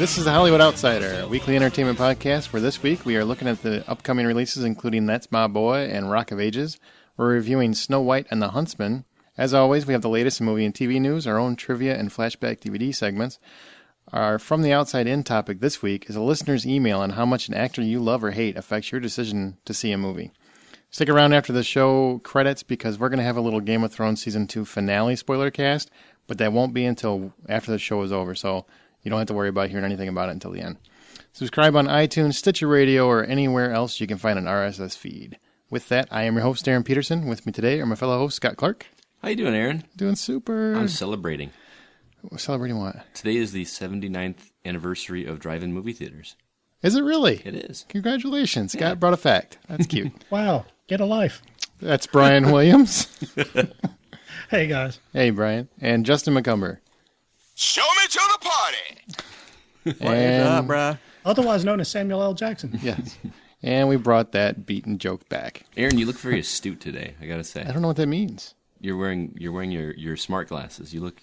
This is the Hollywood Outsider, a weekly entertainment podcast where this week we are looking at the upcoming releases, including That's My Boy and Rock of Ages. We're reviewing Snow White and the Huntsman. As always, we have the latest in movie and TV news, our own trivia and Flashback DVD segments. Our From the Outside In topic this week is a listener's email on how much an actor you love or hate affects your decision to see a movie. Stick around after the show credits because we're going to have a little Game of Thrones Season 2 finale spoiler cast, but that won't be until after the show is over, so you don't have to worry about hearing anything about it until the end. Subscribe on iTunes, Stitcher Radio, or anywhere else you can find an RSS feed. With that, I am your host, Aaron Peterson. With me today are my fellow host, Scott Clark. How you doing, Aaron? Doing super. I'm celebrating. Celebrating what? Today is the 79th anniversary of drive-in movie theaters. Is it really? It is. Congratulations. Scott brought a fact. That's cute. Wow. Get a life. That's Brian Williams. Hey, guys. Hey, Brian. And Justin McCumber. Show me to the party. What is up, bruh? Otherwise known as Samuel L. Jackson. Yes. And we brought that beaten joke back. Aaron, you look very astute today, I gotta say. I don't know what that means. You're wearing your smart glasses. You look...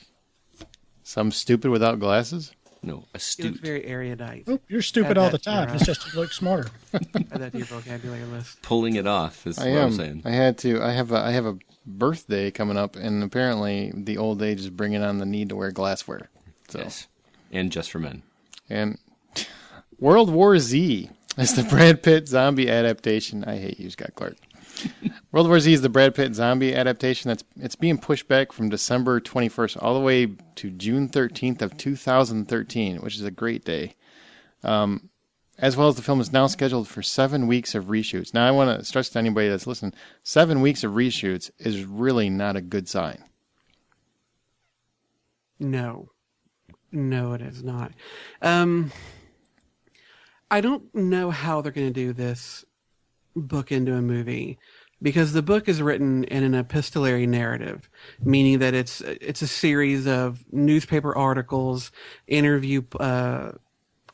Some stupid without glasses? No, You astute. look very erudite. Oh, you're stupid Add all that the to your, time. It's just you look smarter. Add that to your vocabulary list. Pulling it off is I what am. I'm saying. I had to. I have a birthday coming up, and apparently the old age is bringing on the need to wear glassware. So. Yes. And Just for Men. And World War Z is the Brad Pitt zombie adaptation. I hate you, Scott Clark. World War Z is the Brad Pitt zombie adaptation. It's being pushed back from December 21st all the way to June 13th of 2013, which is a great day. As well as the film is now scheduled for 7 weeks of reshoots. Now, I want to stress to anybody that's listening, 7 weeks of reshoots is really not a good sign. No, it is not. I don't know how they're going to do this book into a movie because the book is written in an epistolary narrative, meaning that it's a series of newspaper articles, interview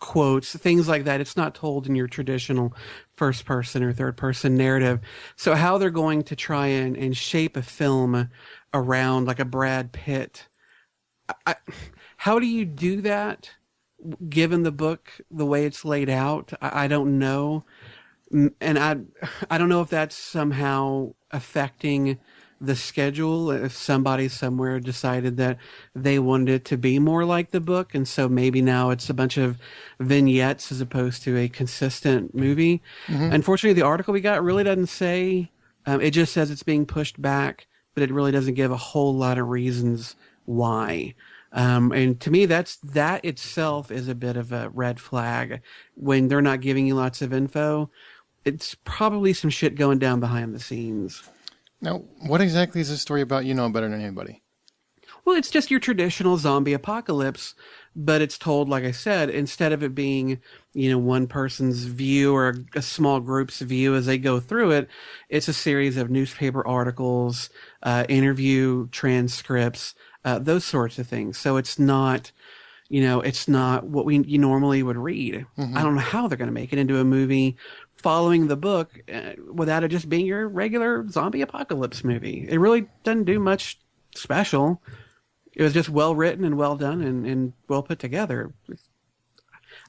quotes, things like that. It's not told in your traditional first person or third person narrative. So how they're going to try and shape a film around like a Brad Pitt, how do you do that given the book, the way it's laid out? I don't know. And I don't know if that's somehow affecting the schedule, if somebody somewhere decided that they wanted it to be more like the book, and so maybe now it's a bunch of vignettes as opposed to a consistent movie. Mm-hmm. Unfortunately, the article we got really doesn't say. It just says it's being pushed back, but it really doesn't give a whole lot of reasons why. And to me, that itself is a bit of a red flag. When they're not giving you lots of info, it's probably some shit going down behind the scenes. Now, what exactly is this story about? You know better than anybody. Well, it's just your traditional zombie apocalypse, but it's told, like I said, instead of it being, one person's view or a small group's view as they go through it, it's a series of newspaper articles, interview transcripts, those sorts of things. So it's not, it's not what you normally would read. Mm-hmm. I don't know how they're going to make it into a movie following the book without it just being your regular zombie apocalypse movie. It really doesn't do much special. It was just well written and well done and well put together.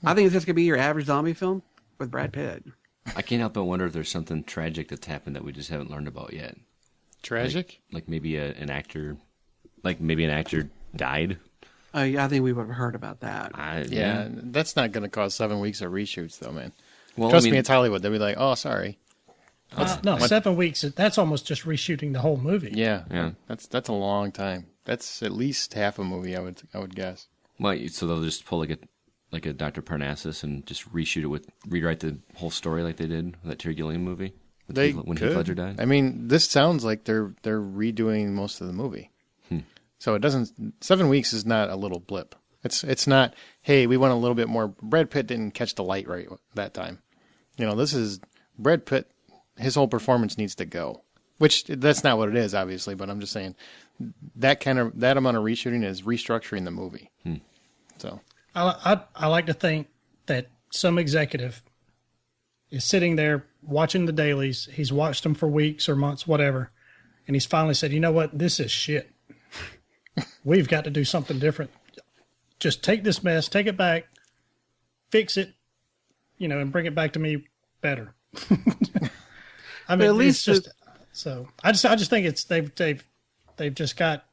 I think it's just going to be your average zombie film with Brad Pitt. I can't help but wonder if there's something tragic that's happened that we just haven't learned about yet. Tragic? Like maybe an actor died. I think we would have heard about that. Yeah, that's not going to cause 7 weeks of reshoots, though, man. Well, Trust me, it's Hollywood. They'll be like, oh, sorry. 7 weeks, that's almost just reshooting the whole movie. Yeah. That's a long time. That's at least half a movie, I would guess. Well, so they'll just pull like a Dr. Parnassus and just rewrite the whole story like they did with that Terry Gilliam movie when Heath Ledger died. I mean, this sounds like they're redoing most of the movie. So 7 weeks is not a little blip. It's not, hey, we want a little bit more. Brad Pitt didn't catch the light right that time. This is Brad Pitt. His whole performance needs to go, which that's not what it is, obviously. But I'm just saying that amount of reshooting is restructuring the movie. So I like to think that some executive is sitting there watching the dailies. He's watched them for weeks or months, whatever, and he's finally said, "You know what? This is shit. We've got to do something different. Just take this mess, take it back, fix it, and bring it back to me better. I mean, but at least it's just so. I just think it's they've just got.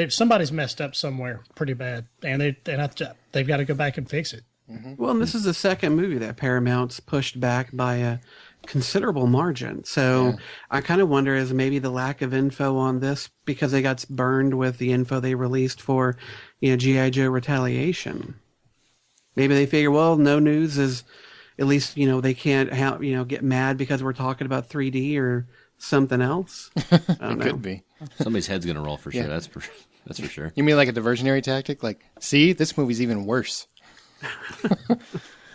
Somebody's messed up somewhere pretty bad, and they've got to go back and fix it. Mm-hmm. Well, and this is the second movie that Paramount's pushed back by a considerable margin. So I kind of wonder is maybe the lack of info on this because they got burned with the info they released for, G.I. Joe Retaliation. Maybe they figure, well, no news is, at least, they can't get mad because we're talking about 3D or something else. I don't know. Could be. Somebody's head's gonna roll for sure. That's for sure. You mean like a diversionary tactic? Like, see, this movie's even worse.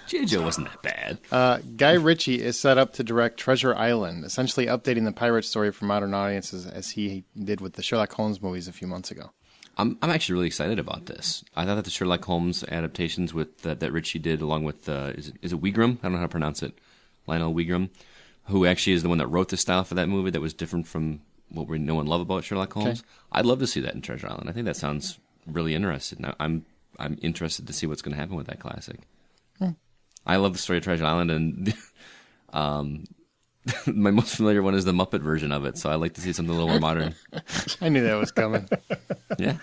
G.I. Joe wasn't that bad. Guy Ritchie is set up to direct Treasure Island, essentially updating the pirate story for modern audiences as he did with the Sherlock Holmes movies a few months ago. I'm actually really excited about this. I thought that the Sherlock Holmes adaptations with that Ritchie did, along with is it Wigram? I don't know how to pronounce it. Lionel Wigram, who actually is the one that wrote the style for that movie that was different from what we know and love about Sherlock Holmes. Okay. I'd love to see that in Treasure Island. I think that sounds really interesting. I'm interested to see what's going to happen with that classic. I love the story of Treasure Island, and my most familiar one is the Muppet version of it, so I like to see something a little more modern. I knew that was coming. Yeah.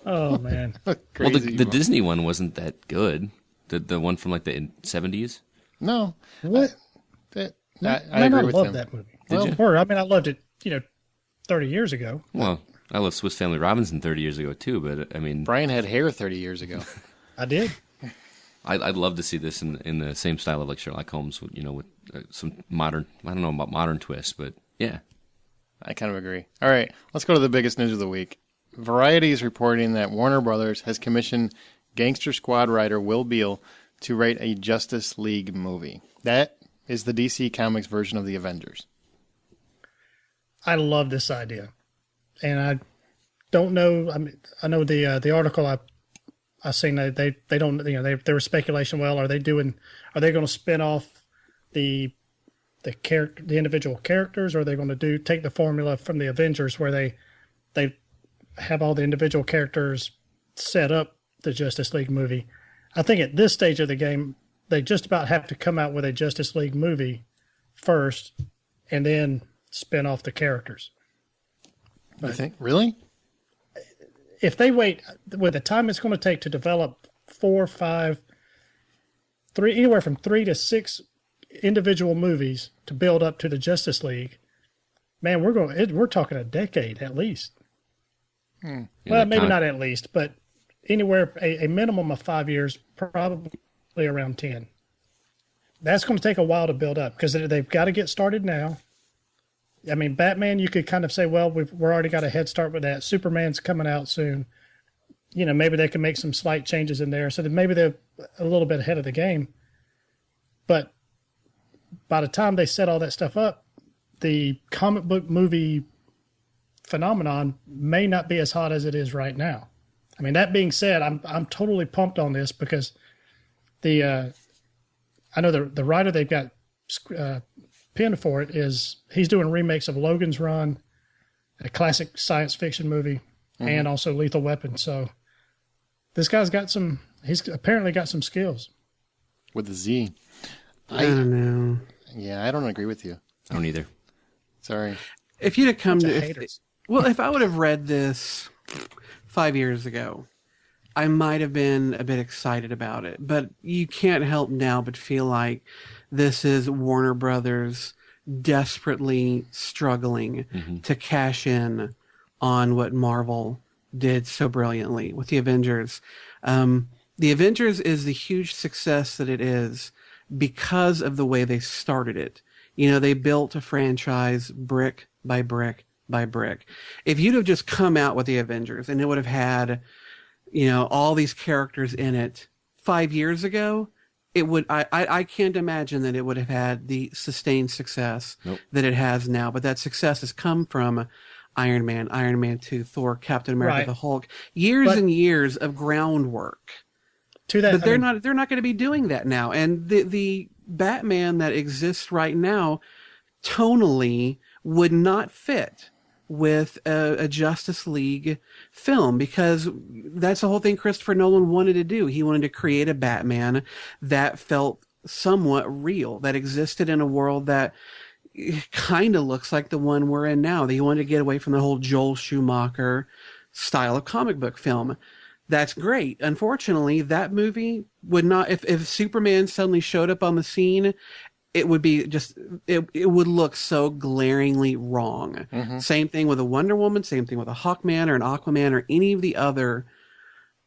Oh, man. Well, the Disney one wasn't that good. The one from like the 70s? No. What? I agree with love him. that movie. Did you? Or, I mean, I loved it, 30 years ago. Well, I loved Swiss Family Robinson 30 years ago, too, but I mean... Brian had hair 30 years ago. I did. I'd love to see this in the same style of like Sherlock Holmes, with some modern, I don't know about modern twists, but yeah. I kind of agree. All right, let's go to the biggest news of the week. Variety is reporting that Warner Brothers has commissioned Gangster Squad writer Will Beall to write a Justice League movie. That is the DC Comics version of the Avengers. I love this idea. And I don't know, I know the article I seen they don't there was speculation. Well, are they going to spin off the individual characters, or are they going to take the formula from the Avengers where they have all the individual characters set up the Justice League movie? I think at this stage of the game they just about have to come out with a Justice League movie first, and then spin off the characters. I think really. If they wait, with the time it's going to take to develop 4, 5, 3, anywhere from 3 to 6 individual movies to build up to the Justice League, man, we're talking a decade at least. Well, maybe not at least, but anywhere a minimum of 5 years, probably around 10. That's going to take a while to build up because they've got to get started now. I mean, Batman, you could kind of say, well, we're already got a head start with that. Superman's coming out soon. Maybe they can make some slight changes in there so that maybe they're a little bit ahead of the game. But by the time they set all that stuff up, the comic book movie phenomenon may not be as hot as it is right now. I mean, that being said, I'm totally pumped on this because I know the writer they've got pinned for it he's doing remakes of Logan's Run, a classic science fiction movie, and also Lethal Weapon. So this guy's he's apparently got some skills. With a Z. I don't know. Yeah, I don't agree with you. I don't either. Sorry. If you'd have come if I would have read this 5 years ago, I might have been a bit excited about it. But you can't help now but feel like this is Warner Brothers desperately struggling to cash in on what Marvel did so brilliantly with the Avengers. The Avengers is the huge success that it is because of the way they started it. They built a franchise brick by brick by brick. If you'd have just come out with the Avengers and it would have had, all these characters in it 5 years ago, it would. I can't imagine that it would have had the sustained success that it has now. But that success has come from Iron Man, Iron Man 2, Thor, Captain America, the Hulk. Years and years of groundwork. To that, but they're not going to be doing that now. And the Batman that exists right now, tonally, would not fit with a Justice League film, because that's the whole thing Christopher Nolan wanted to do. He wanted to create a Batman that felt somewhat real, that existed in a world that kind of looks like the one we're in now. He wanted to get away from the whole Joel Schumacher style of comic book film. That's great. Unfortunately, that movie would not, if Superman suddenly showed up on the scene, it would be just, it would look so glaringly wrong. Mm-hmm. Same thing with a Wonder Woman, same thing with a Hawkman or an Aquaman or any of the other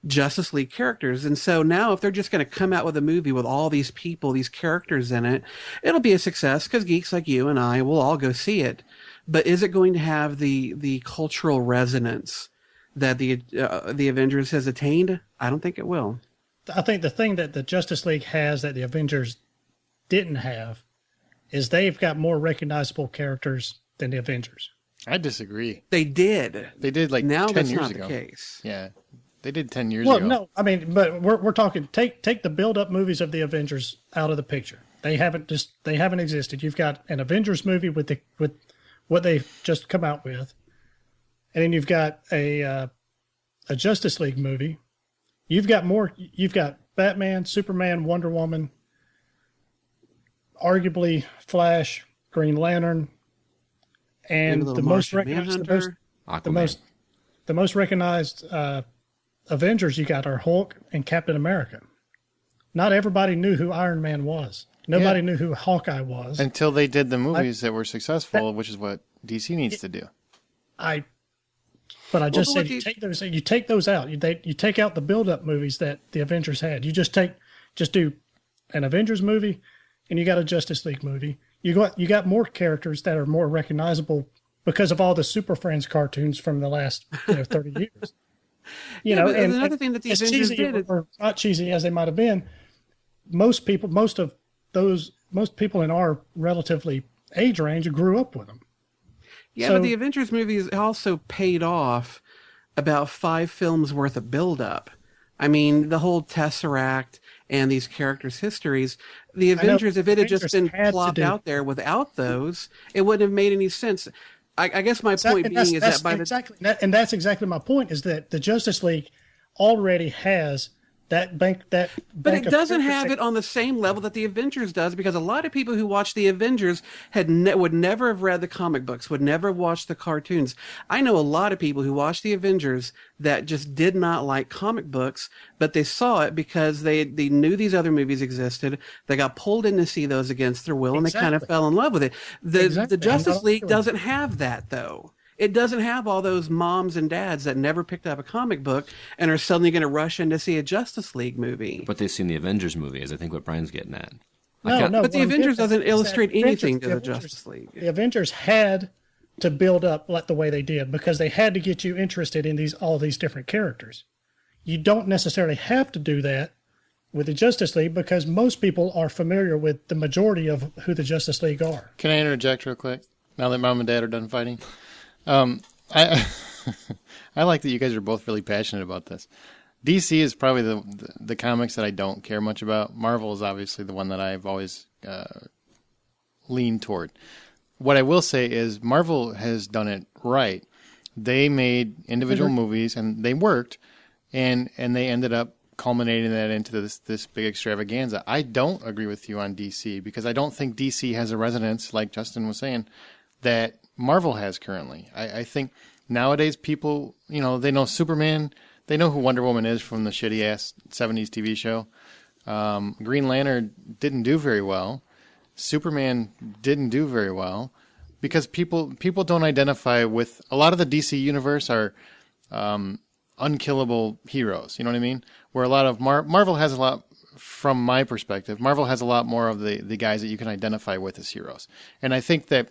Justice League characters. And so now if they're just going to come out with a movie with all these people, these characters in it, it'll be a success because geeks like you and I will all go see it. But is it going to have the cultural resonance that the Avengers has attained? I don't think it will. I think the thing that the Justice League has that the Avengers didn't have is they've got more recognizable characters than the Avengers. I disagree. They did. They did like now 10 that's years not ago. The case. Yeah. They did 10 years ago. Well, no, I mean, but we're talking take the build-up movies of the Avengers out of the picture. They haven't existed. You've got an Avengers movie with what they've just come out with, and then you've got a Justice League movie. You've got Batman, Superman, Wonder Woman, arguably Flash, Green Lantern, and the most recognized Avengers you got are Hulk and Captain America. Not everybody knew who Iron Man was. Nobody knew who Hawkeye was until they did the movies that were successful, which is what DC needs to do. But I just said you take those out. You take out the build-up movies that the Avengers had. You just do an Avengers movie, and you got a Justice League movie. You got more characters that are more recognizable because of all the Super Friends cartoons from the last 30 years. And another thing that the Avengers did, or not cheesy as they might have been, most people in our relatively age range grew up with them. Yeah, but the Avengers movies also paid off about 5 films worth of build-up. I mean, the whole Tesseract and these characters' histories, the Avengers, if it had just been plopped out there without those, it wouldn't have made any sense. I guess my point being is that by and that's exactly my point, is that the Justice League already has that bank. But it doesn't have it on the same level that the Avengers does, because a lot of people who watch the Avengers would never have read the comic books, would never have watched the cartoons. I know a lot of people who watched the Avengers that just did not like comic books, but they saw it because they knew these other movies existed. They got pulled in to see those against their will, and they kind of fell in love with it. The Justice League doesn't have that, though. It doesn't have all those moms and dads that never picked up a comic book and are suddenly going to rush in to see a Justice League movie. But they've seen the Avengers movie, is I think what Brian's getting at. But the Avengers doesn't illustrate anything to the Justice League. The Avengers had to build up like the way they did because they had to get you interested in all these different characters. You don't necessarily have to do that with the Justice League because most people are familiar with the majority of who the Justice League are. Can I interject real quick now that Mom and Dad are done fighting? I like that you guys are both really passionate about this. DC is probably the comics that I don't care much about. Marvel is obviously the one that I've always leaned toward. What I will say is Marvel has done it right. They made individual movies, and they worked, and they ended up culminating that into this big extravaganza. I don't agree with you on DC because I don't think DC has a resonance, like Justin was saying, that Marvel has currently. I think nowadays people, they know Superman, they know who Wonder Woman is from the shitty-ass 70s TV show. Green Lantern didn't do very well. Superman didn't do very well because people don't identify with, a lot of the DC universe are unkillable heroes, you know what I mean? Where a lot of Marvel has a lot, from my perspective, Marvel has a lot more of the guys that you can identify with as heroes. And I think that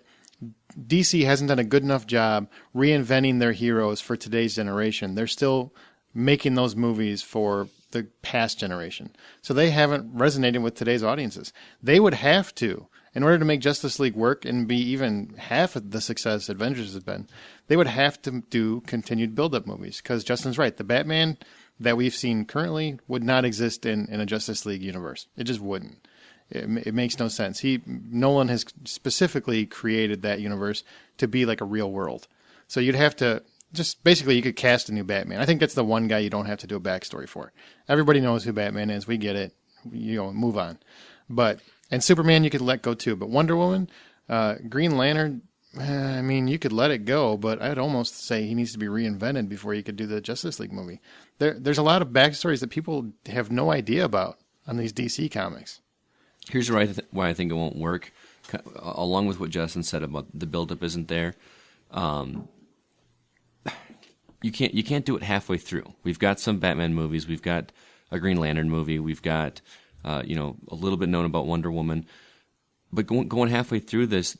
DC hasn't done a good enough job reinventing their heroes for today's generation. They're still making those movies for the past generation. So they haven't resonated with today's audiences. They would have to, in order to make Justice League work and be even half of the success Avengers has been, they would have to do continued build-up movies. Because Justin's right, the Batman that we've seen currently would not exist in a Justice League universe. It just wouldn't. It makes no sense. Nolan has specifically created that universe to be like a real world. So you'd have to just basically you could cast a new Batman. I think that's the one guy you don't have to do a backstory for. Everybody knows who Batman is. We get it. Move on. And Superman you could let go too. But Wonder Woman, Green Lantern, I mean, you could let it go, but I'd almost say he needs to be reinvented before you could do the Justice League movie. There's a lot of backstories that people have no idea about on these DC comics. Here's why I think it won't work. Along with what Justin said about the buildup isn't there. You can't do it halfway through. We've got some Batman movies. We've got a Green Lantern movie. We've got a little bit known about Wonder Woman. But going halfway through this,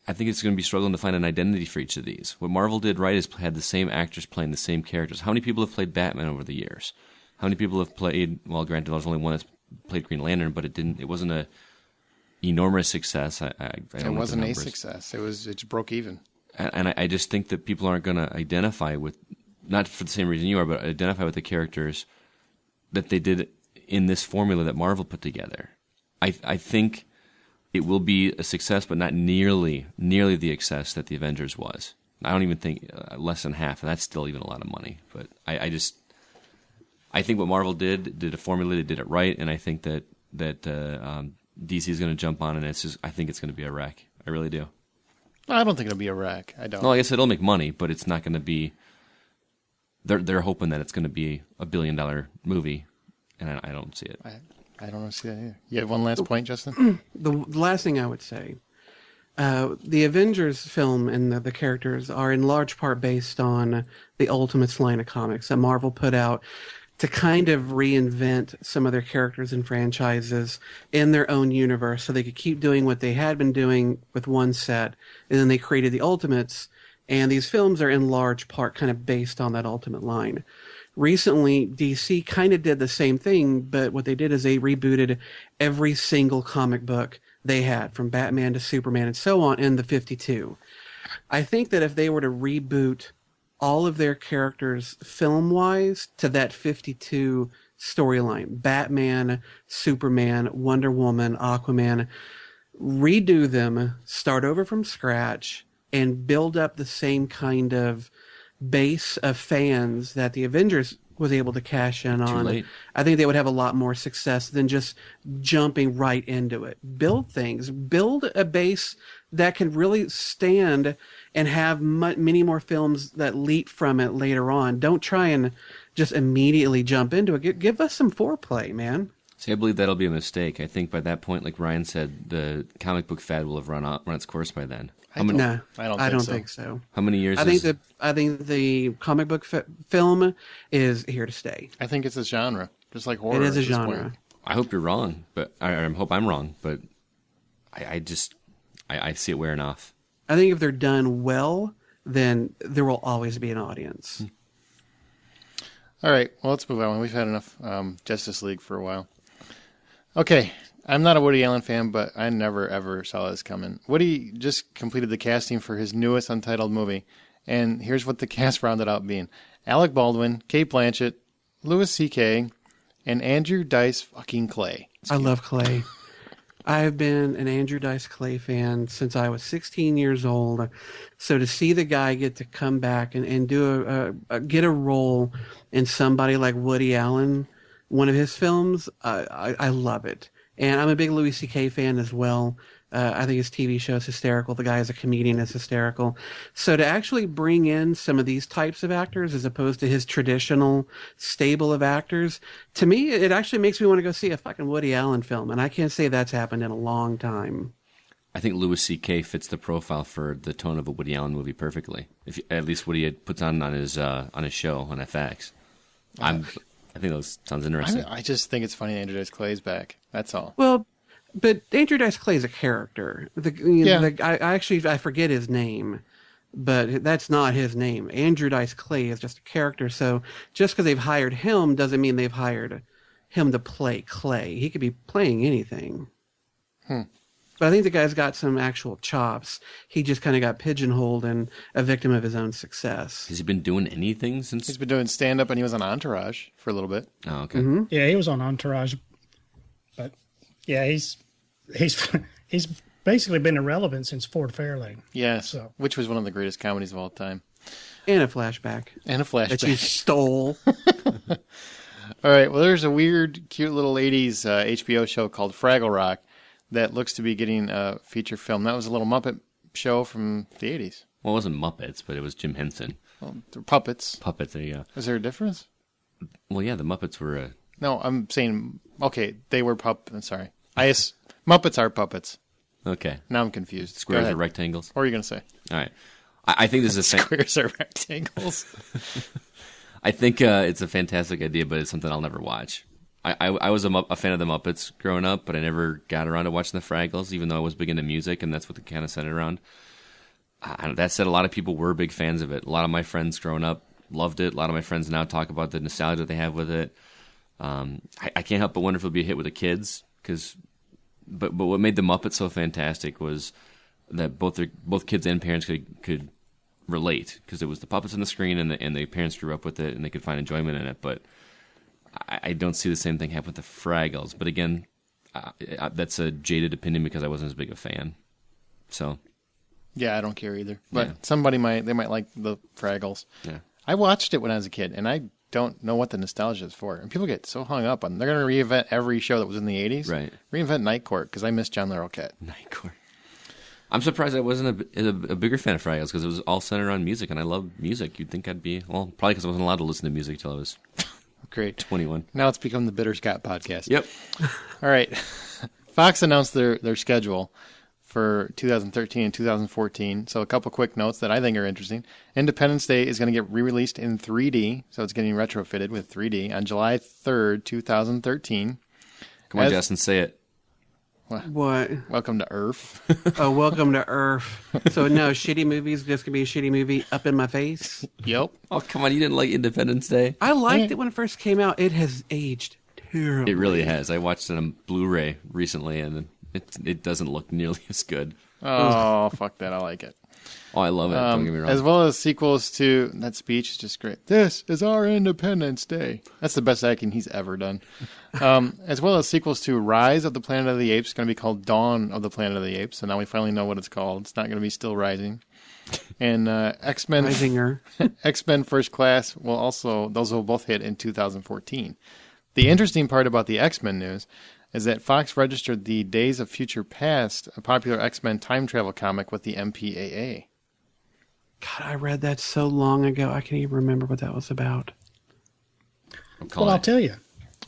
I think it's going to be struggling to find an identity for each of these. What Marvel did right is had the same actors playing the same characters. How many people have played Batman over the years? How many people have played? Well, granted, there was only one that's played Green Lantern, but it wasn't a enormous success. I don't know. It wasn't a success. It broke even. And I just think that people aren't going to identify with, not for the same reason you are, but identify with the characters that they did in this formula that Marvel put together. I think it will be a success, but not nearly the success that the Avengers was. I don't even think less than half, and that's still even a lot of money. But I think what Marvel did a formula, they did it right, and I think that DC is going to jump on, and I think it's going to be a wreck. I really do. I don't think it'll be a wreck. I don't. Well, I guess it'll make money, but it's not going to be. They're hoping that it's going to be $1 billion movie, and I don't see it. I don't see that either. You have one last point, Justin? The last thing I would say, the Avengers film and the characters are in large part based on the Ultimates line of comics that Marvel put out to kind of reinvent some of their characters and franchises in their own universe so they could keep doing what they had been doing with one set, and then they created the Ultimates, and these films are in large part kind of based on that Ultimate line. Recently, DC kind of did the same thing, but what they did is they rebooted every single comic book they had, from Batman to Superman and so on, in the 52. I think that if they were to reboot all of their characters film-wise to that 52 storyline, Batman, Superman, Wonder Woman, Aquaman, redo them, start over from scratch, and build up the same kind of base of fans that the Avengers was able to cash in on, late. I think they would have a lot more success than just jumping right into it. Build things. Build a base that can really stand and have many more films that leap from it later on. Don't try and just immediately jump into it. Give us some foreplay, man. See, I believe that'll be a mistake. I think by that point, like Ryan said, the comic book fad will have run its course by then. I don't think so. How many years? I think the comic book film is here to stay. I think it's a genre, just like horror. It is a genre. I hope you're wrong, but I hope I'm wrong. But I see it wearing off. I think if they're done well, then there will always be an audience. All right, well, let's move on. We've had enough Justice League for a while. Okay, I'm not a Woody Allen fan, but I never, ever saw this coming. Woody just completed the casting for his newest untitled movie, and here's what the cast rounded out being. Alec Baldwin, Cate Blanchett, Louis C.K., and Andrew Dice fucking Clay. I love Clay. I've been an Andrew Dice Clay fan since I was 16 years old. So to see the guy get to come back and do get a role in somebody like Woody Allen, one of his films, I love it. And I'm a big Louis C.K. fan as well. I think his TV show is hysterical. The guy as a comedian is hysterical. So to actually bring in some of these types of actors as opposed to his traditional stable of actors, to me, it actually makes me want to go see a fucking Woody Allen film. And I can't say that's happened in a long time. I think Louis C.K. fits the profile for the tone of a Woody Allen movie perfectly. If at least Woody puts on his show on FX. I think that sounds interesting. I just think it's funny Andrew Dice Clay's back. That's all. Well, but Andrew Dice Clay is a character. I forget his name, but that's not his name. Andrew Dice Clay is just a character. So just because they've hired him doesn't mean they've hired him to play Clay. He could be playing anything. But I think the guy's got some actual chops. He just kind of got pigeonholed and a victim of his own success. Has he been doing anything since? He's been doing stand-up, and he was on Entourage for a little bit. Oh, okay. Mm-hmm. Yeah, he was on Entourage. But, yeah, he's basically been irrelevant since Ford Fairlane. Yeah, So. which was one of the greatest comedies of all time. And a flashback. And a flashback. That you stole. All right. Well, there's a weird, cute little 80s HBO show called Fraggle Rock that looks to be getting a feature film. That was a little Muppet show from the 80s. Well, it wasn't Muppets, but it was Jim Henson. Well, they're puppets. Puppets, there you go. Is there a difference? Well, yeah, the Muppets were... No, I'm saying, okay, they were I'm sorry. Muppets are puppets. Okay. Now I'm confused. Squares are rectangles? What are you going to say? All right. I think this is a... Squares are rectangles. I think it's a fantastic idea, but it's something I'll never watch. I was a fan of the Muppets growing up, but I never got around to watching the Fraggles, even though I was big into music, and that's what they kind of centered around. That said, a lot of people were big fans of it. A lot of my friends growing up loved it. A lot of my friends now talk about the nostalgia that they have with it. I can't help but wonder if it'll be a hit with the kids, but what made the Muppets so fantastic was that both kids and parents could relate, because it was the puppets on the screen, and the parents grew up with it, and they could find enjoyment in it. But I don't see the same thing happen with the Fraggles. But again, that's a jaded opinion because I wasn't as big a fan. So, yeah, I don't care either. But somebody might like the Fraggles. Yeah, I watched it when I was a kid, and I don't know what the nostalgia is for. And people get so hung up on they're going to reinvent every show that was in the 80s. Right. Reinvent Night Court because I miss John Larroquette. Night Court. I'm surprised I wasn't a bigger fan of Fraggles because it was all centered around music, and I love music. You'd think I'd be, well, probably because I wasn't allowed to listen to music till I was great 21. Now it's become the Bitter Scott podcast. Yep. All right. Fox announced their schedule for 2013 and 2014. So a couple quick notes that I think are interesting. Independence Day is going to get re-released in 3D, so it's getting retrofitted with 3D on July 3rd, 2013. Come on, Justin, say it. What? Welcome to Earth. Oh, welcome to Earth. So no, shitty movies just gonna be a shitty movie up in my face. Yep. Oh, come on, you didn't like Independence Day? I liked it when it first came out. It has aged terribly. It really has. I watched it on Blu-ray recently, and it doesn't look nearly as good. Oh, fuck that. I like it. Oh, I love it. Don't get me wrong. As well as sequels to that speech is just great. This is our Independence Day. That's the best acting he's ever done. As well as sequels to Rise of the Planet of the Apes, going to be called Dawn of the Planet of the Apes. So now we finally know what it's called. It's not going to be Still Rising. And X-Men, X-Men First Class those will both hit in 2014. The interesting part about the X-Men news is that Fox registered the Days of Future Past, a popular X-Men time travel comic with the MPAA. God, I read that so long ago. I can't even remember what that was about. I'll tell you.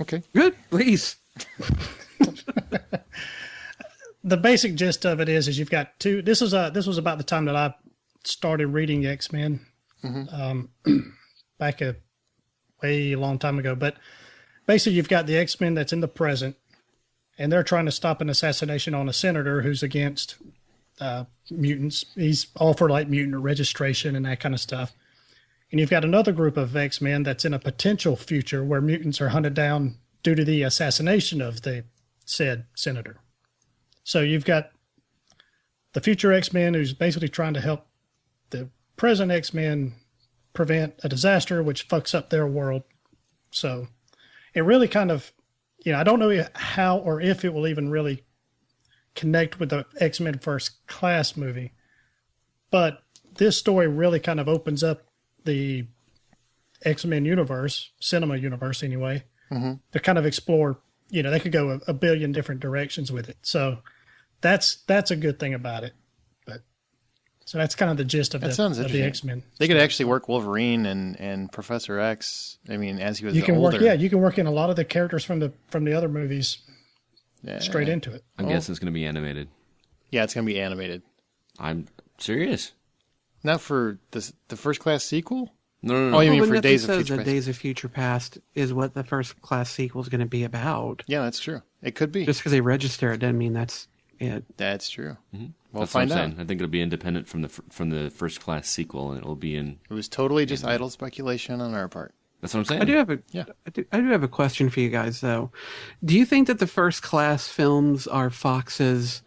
Okay. Good, please. The basic gist of it is you've got two. This was about the time that I started reading X-Men, back a way long time ago. But basically, you've got the X-Men that's in the present, and they're trying to stop an assassination on a senator who's against mutants. He's all for like mutant registration and that kind of stuff. And you've got another group of X-Men that's in a potential future where mutants are hunted down due to the assassination of the said senator. So you've got the future X-Men who's basically trying to help the present X-Men prevent a disaster which fucks up their world. So it really kind of, I don't know how or if it will even really connect with the X-Men First Class movie, but this story really kind of opens up the X-Men universe, cinema universe anyway, to kind of explore, they could go a billion different directions with it. So that's a good thing about it. But so that's kind of the gist of the X-Men. They could actually work Wolverine and Professor X. I mean, as he was older. You can work in a lot of the characters from the other movies straight into it. I'm guessing it's going to be animated. Yeah, it's going to be animated. I'm serious. Not for the First Class sequel? No. Oh, you mean for Days of Future Past? Past? Days of Future Past is what the First Class sequel is going to be about. Yeah, that's true. It could be. Just because they register it doesn't mean that's it. That's true. Mm-hmm. We'll that's find what I'm out. saying. I think it'll be independent from the First Class sequel, and it'll be in. It was totally just idle speculation on our part. That's what I'm saying. I do have a question for you guys, though. Do you think that the First Class films are Fox's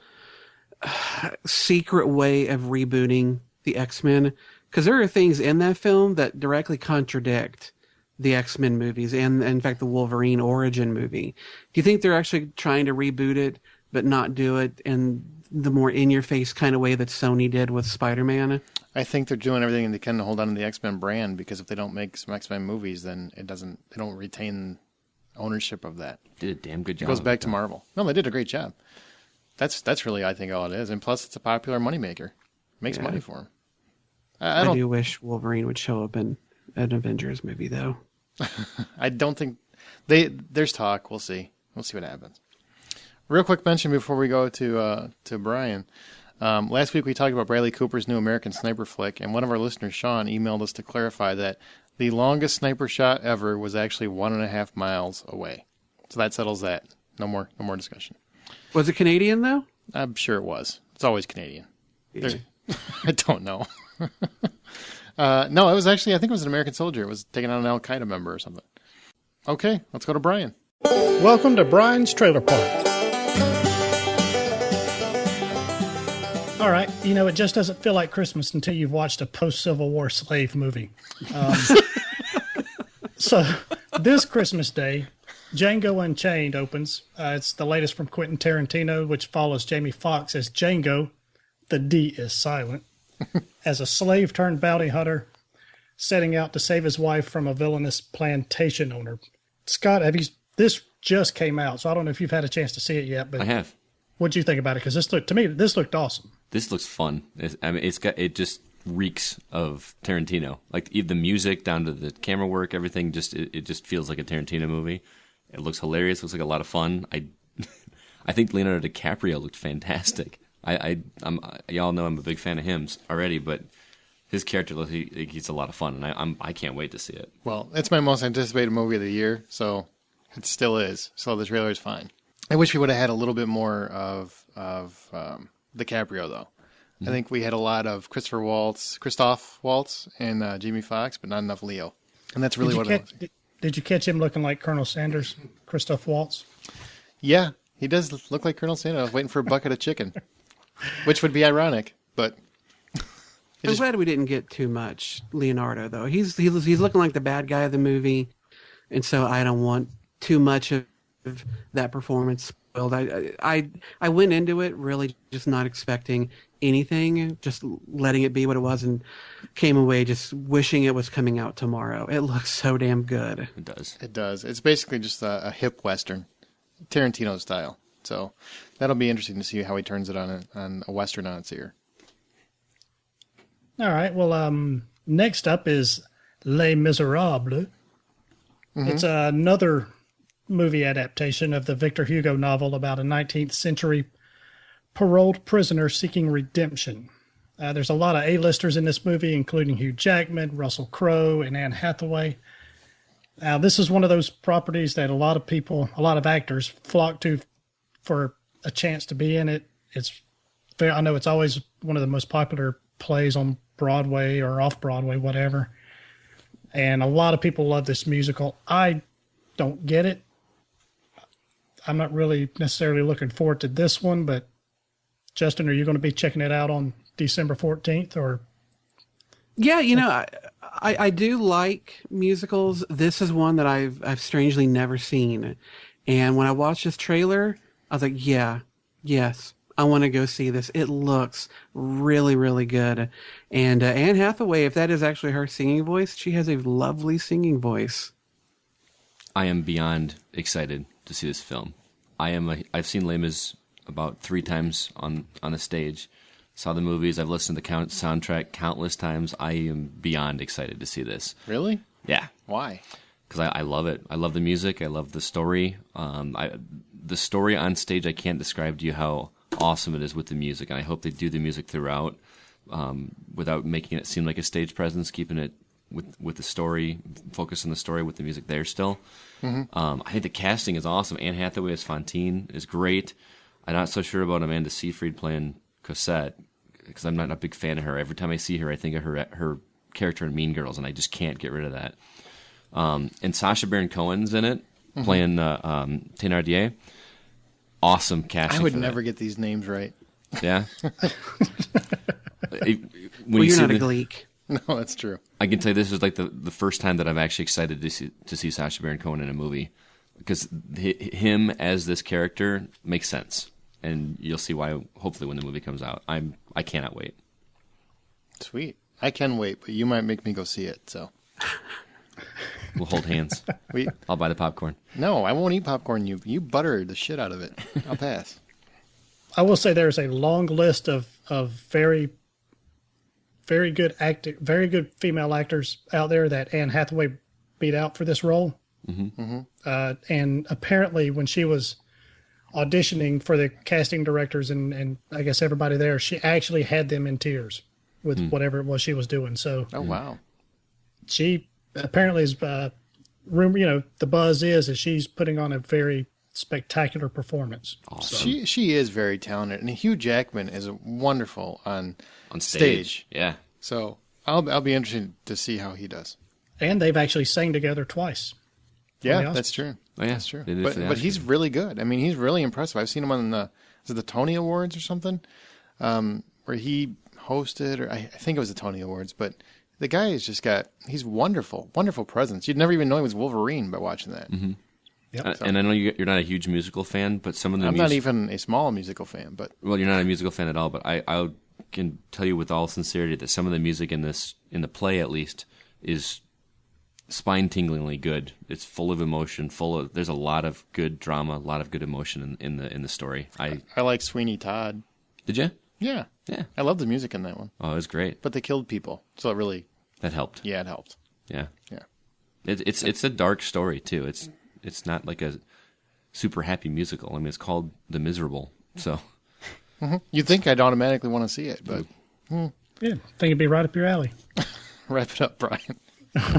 secret way of rebooting the X-Men? Because there are things in that film that directly contradict the X-Men movies and, in fact, the Wolverine origin movie. Do you think they're actually trying to reboot it but not do it in the more in-your-face kind of way that Sony did with Spider-Man? I think they're doing everything they can to hold on to the X-Men brand, because if they don't make some X-Men movies, then they don't retain ownership of that. Did a damn good job. It goes back to Marvel. No, they did a great job. That's really, I think, all it is. And plus, it's a popular moneymaker. Makes money for them. I do wish Wolverine would show up in an Avengers movie, though. I don't think there's talk. We'll see. We'll see what happens. Real quick mention before we go to Brian. Last week we talked about Bradley Cooper's new American Sniper flick, and one of our listeners, Sean, emailed us to clarify that the longest sniper shot ever was actually 1.5 miles away. So that settles that. No more discussion. Was it Canadian, though? I'm sure it was. It's always Canadian. Yeah. I don't know. No, it was actually, I think it was an American soldier. It was taking out an Al Qaeda member or something. Okay, let's go to Brian. Welcome to Brian's Trailer Park. All right, it just doesn't feel like Christmas until you've watched a post-Civil War slave movie. So this Christmas Day, Django Unchained opens. It's the latest from Quentin Tarantino, which follows Jamie Foxx as Django. The D is silent. As a slave-turned-bounty hunter, setting out to save his wife from a villainous plantation owner. Scott, this just came out, so I don't know if you've had a chance to see it yet. But I have. What'd you think about it? Because this looked awesome. This looks fun. It just reeks of Tarantino. Like the music down to the camera work, everything. It just feels like a Tarantino movie. It looks hilarious. Looks like a lot of fun. I think Leonardo DiCaprio looked fantastic. Y'all know I'm a big fan of him already, but his character looks he's a lot of fun, and I can't wait to see it. Well, it's my most anticipated movie of the year, so it still is. So the trailer is fine. I wish we would have had a little bit more of DiCaprio, though. Mm-hmm. I think we had a lot of Christoph Waltz, and Jamie Foxx, but not enough Leo. And that's really what it was. Did you catch him looking like Colonel Sanders, Christoph Waltz? Yeah, he does look like Colonel Sanders. I was waiting for a bucket of chicken, which would be ironic, but... I'm glad we didn't get too much Leonardo, though. He's looking like the bad guy of the movie, and so I don't want too much of that performance spoiled. I went into it really just not expecting anything, just letting it be what it was, and came away just wishing it was coming out tomorrow. It looks so damn good. It does. It does. It's basically just a hip Western, Tarantino style. So that'll be interesting to see how he turns it on a Western on its ear. All right. Well, next up is Les Miserables. Mm-hmm. It's another movie adaptation of the Victor Hugo novel about a 19th century paroled prisoner seeking redemption. There's a lot of A-listers in this movie, including Hugh Jackman, Russell Crowe, and Anne Hathaway. Now, this is one of those properties that a lot of actors flock to for a chance to be in it. I know it's always one of the most popular plays on Broadway or off-Broadway, whatever. And a lot of people love this musical. I don't get it. I'm not really necessarily looking forward to this one, but Justin, are you going to be checking it out on December 14th? Or? Yeah, I do like musicals. This is one that I've strangely never seen. And when I watched this trailer, I was like, yes, I want to go see this. It looks really, really good. And Anne Hathaway, if that is actually her singing voice, she has a lovely singing voice. I am beyond excited to see this film. I've seen Les Mis about 3 times on the stage. Saw the movies. I've listened to the soundtrack countless times. I am beyond excited to see this. Really? Yeah. Why? Because I love it. I love the music. I love the story. The story on stage, I can't describe to you how awesome it is with the music, and I hope they do the music throughout without making it seem like a stage presence, keeping it with the story, focus on the story with the music there still. Mm-hmm. I think the casting is awesome. Anne Hathaway as Fantine is great. I'm not so sure about Amanda Seyfried playing Cosette because I'm not a big fan of her. Every time I see her, I think of her character in Mean Girls, and I just can't get rid of that. And Sacha Baron Cohen's in it, mm-hmm. playing Thénardier. Awesome casting. I would never get these names right. Yeah. You're not a Gleek. No, that's true. I can tell you this is like the first time that I'm actually excited to see Sacha Baron Cohen in a movie, because him as this character makes sense, and you'll see why. Hopefully, when the movie comes out, I cannot wait. Sweet. I can wait, but you might make me go see it. So We'll hold hands. I'll buy the popcorn. No, I won't eat popcorn. You butter the shit out of it. I'll pass. I will say there's a long list of very, very good very good female actors out there that Anne Hathaway beat out for this role. Mm-hmm. And apparently, when she was auditioning for the casting directors and I guess everybody there, she actually had them in tears with whatever it was she was doing. So, oh wow, she apparently is. The buzz is she's putting on a very spectacular performance. Awesome. She is very talented, and Hugh Jackman is wonderful on stage. Yeah. So I'll be interested to see how he does. And they've actually sang together twise. Yeah, that's true. Oh, yeah. That's true. But he's really good. I mean, he's really impressive. I've seen him on the Tony Awards or something, where he hosted, or I think it was the Tony Awards. But the guy has just he's wonderful presence. You'd never even know he was Wolverine by watching that. Mm-hmm. Yep. And I know you're not a huge musical fan, but some of the I'm not even a small musical fan. But well, you're not a musical fan at all. But I can tell you with all sincerity that some of the music in the play at least is spine-tinglingly good. It's full of emotion. There's a lot of good drama, a lot of good emotion in the story. I like Sweeney Todd. Did you? Yeah. Yeah. I love the music in that one. Oh, it was great. But they killed people, so it really that helped. Yeah, it helped. Yeah. Yeah. It's a dark story too. It's not like a super happy musical. I mean, it's called The Miserable. So you'd think I'd automatically want to see it, but yeah, I think it'd be right up your alley. Wrap it up, Brian.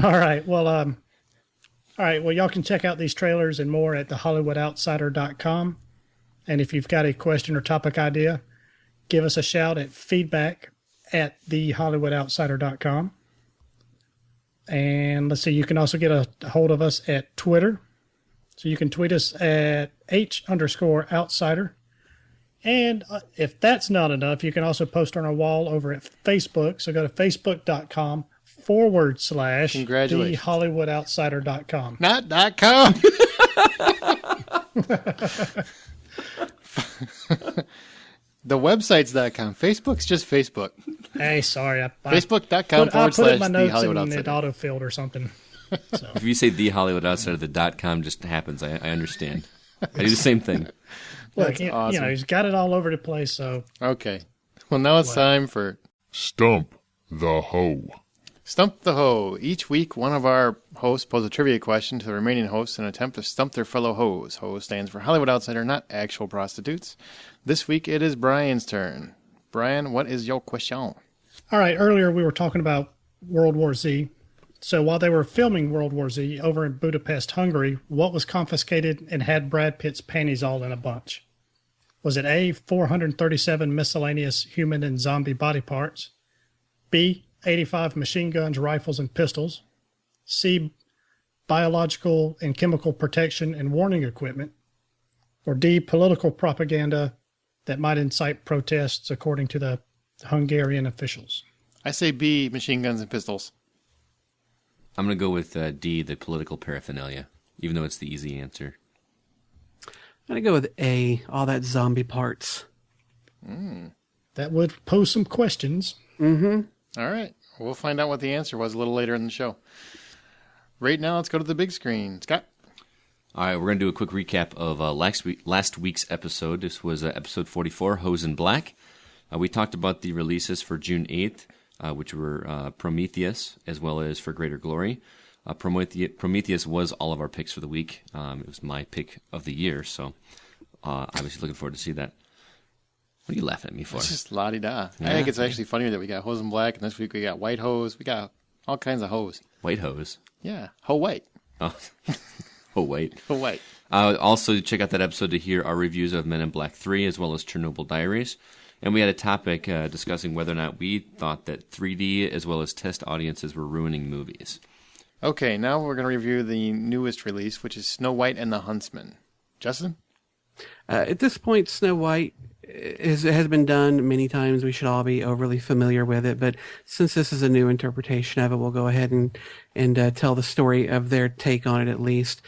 All right. Well, y'all can check out these trailers and more at thehollywoodoutsiders.com. And if you've got a question or topic idea, give us a shout at feedback@thehollywoodoutsiders.com. And let's see, you can also get a hold of us at Twitter. So you can tweet us at H_outsider. And if that's not enough, you can also post on our wall over at Facebook. So go to facebook.com/ Congratulations. thehollywoodoutsiders.com. Not .com. The website's .com. Facebook's just Facebook. Hey, sorry. Facebook.com / I put it in my The notes Hollywood and it Outsider. autofilled or something. So. If you say The Hollywood Outsider, the .com just happens. I understand. I do the same thing. Look, awesome. He's got it all over the place. So Okay. Well, now it's time for Stump the HO. Stump the HO. Each week, one of our hosts poses a trivia question to the remaining hosts in an attempt to stump their fellow hoes. HO stands for Hollywood Outsider, not actual prostitutes. This week, it is Brian's turn. Brian, what is your question? all right, earlier we were talking about World War Z. So while they were filming World War Z over in Budapest, Hungary, what was confiscated and had Brad Pitt's panties all in a bunch? Was it A, 437 miscellaneous human and zombie body parts? B, 85 machine guns, rifles, and pistols? C, biological and chemical protection and warning equipment? Or D, political propaganda that might incite protests according to the Hungarian officials? I say B, machine guns and pistols. I'm going to go with D, the political paraphernalia, even though it's the easy answer. I'm going to go with A, all that zombie parts. That would pose some questions. Mm-hmm. All right. We'll find out what the answer was a little later in the show. Right now, let's go to the big screen. Scott? All right, we're going to do a quick recap of last week's episode. This was episode 44, Hose in Black. We talked about the releases for June 8th, which were Prometheus, as well as For Greater Glory. Prometheus was all of our picks for the week. It was my pick of the year, so obviously looking forward to see that. What are you laughing at me for? It's just la-di-da. Yeah. I think it's actually funnier that we got Hose in Black, and this week we got White Hose. We got all kinds of hose. White hose. Yeah, Ho White. Oh, oh wait. Ho White. Also, check out that episode to hear our reviews of Men in Black 3 as well as Chernobyl Diaries. And we had a topic discussing whether or not we thought that 3D as well as test audiences were ruining movies. Okay, now we're going to review the newest release, which is Snow White and the Huntsman. Justin? At this point, Snow White has been done many times. We should all be overly familiar with it. But since this is a new interpretation of it, we'll go ahead and tell the story of their take on it at least.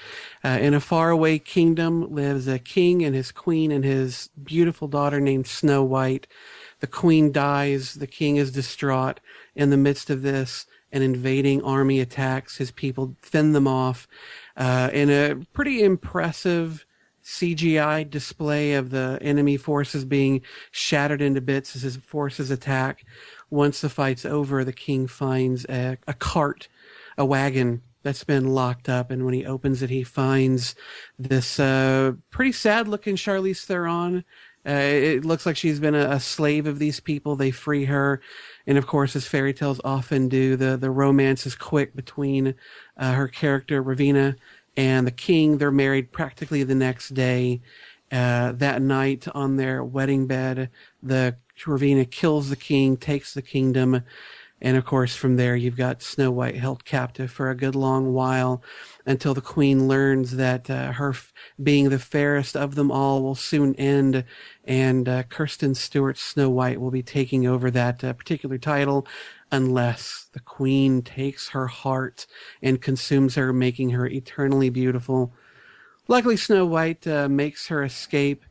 In a faraway kingdom lives a king and his queen and his beautiful daughter named Snow White. The queen dies. The king is distraught. In the midst of this, an invading army attacks. His people fend them off in a pretty impressive CGI display of the enemy forces being shattered into bits as his forces attack. Once the fight's over, the king finds a cart, a wagon that's been locked up, and when he opens it, he finds this pretty sad-looking Charlize Theron. It looks like she's been a slave of these people. They free her, and of course, as fairy tales often do, the romance is quick between her character, Ravina, and the king. They're married practically the next day. That night on their wedding bed, the Ravina kills the king, takes the kingdom, and of course from there you've got Snow White held captive for a good long while until the queen learns that her being the fairest of them all will soon end, and Kristen Stewart's Snow White will be taking over that particular title unless the queen takes her heart and consumes her, making her eternally beautiful. Luckily, Snow White makes her escape.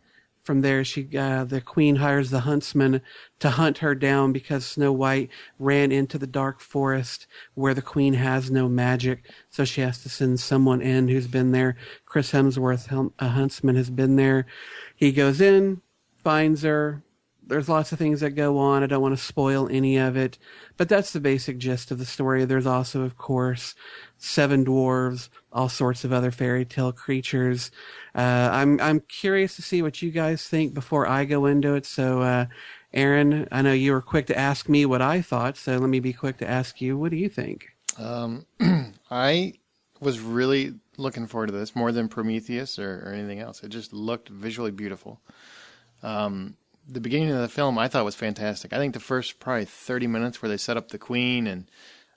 From there, the queen hires the Huntsman to hunt her down because Snow White ran into the dark forest where the queen has no magic. So she has to send someone in who's been there. Chris Hemsworth, a Huntsman, has been there. He goes in, finds her. There's lots of things that go on. I don't want to spoil any of it, but that's the basic gist of the story. There's also, of course, 7 dwarves, all sorts of other fairy tale creatures. I'm curious to see what you guys think before I go into it. So, Aaron, I know you were quick to ask me what I thought, so let me be quick to ask you, what do you think? I was really looking forward to this more than Prometheus or anything else. It just looked visually beautiful. The beginning of the film I thought was fantastic. I think the first probably 30 minutes where they set up the queen and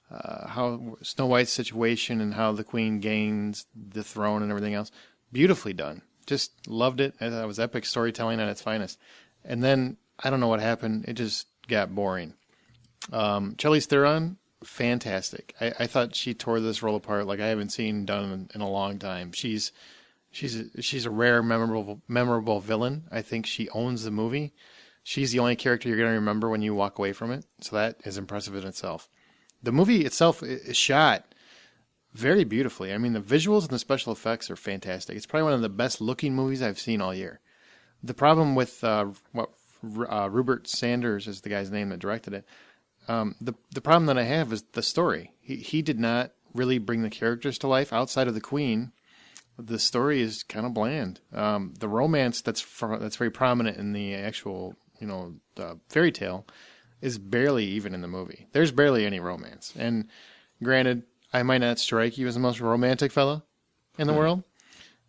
how Snow White's situation and how the queen gains the throne and everything else, beautifully done. Just loved it. I thought it was epic storytelling at its finest. And then I don't know what happened. It just got boring. Charlize Theron, fantastic. I thought she tore this role apart like I haven't seen done in a long time. She's a rare, memorable villain. I think she owns the movie. She's the only character you're going to remember when you walk away from it. So that is impressive in itself. The movie itself is shot very beautifully. I mean, the visuals and the special effects are fantastic. It's probably one of the best looking movies I've seen all year. The problem with Rupert Sanders is the guy's name that directed it. The problem that I have is the story. He did not really bring the characters to life outside of the queen. The story is kind of bland. The romance that's very prominent in the actual, the fairy tale is barely even in the movie. There's barely any romance. And granted, I might not strike you as the most romantic fellow in the world,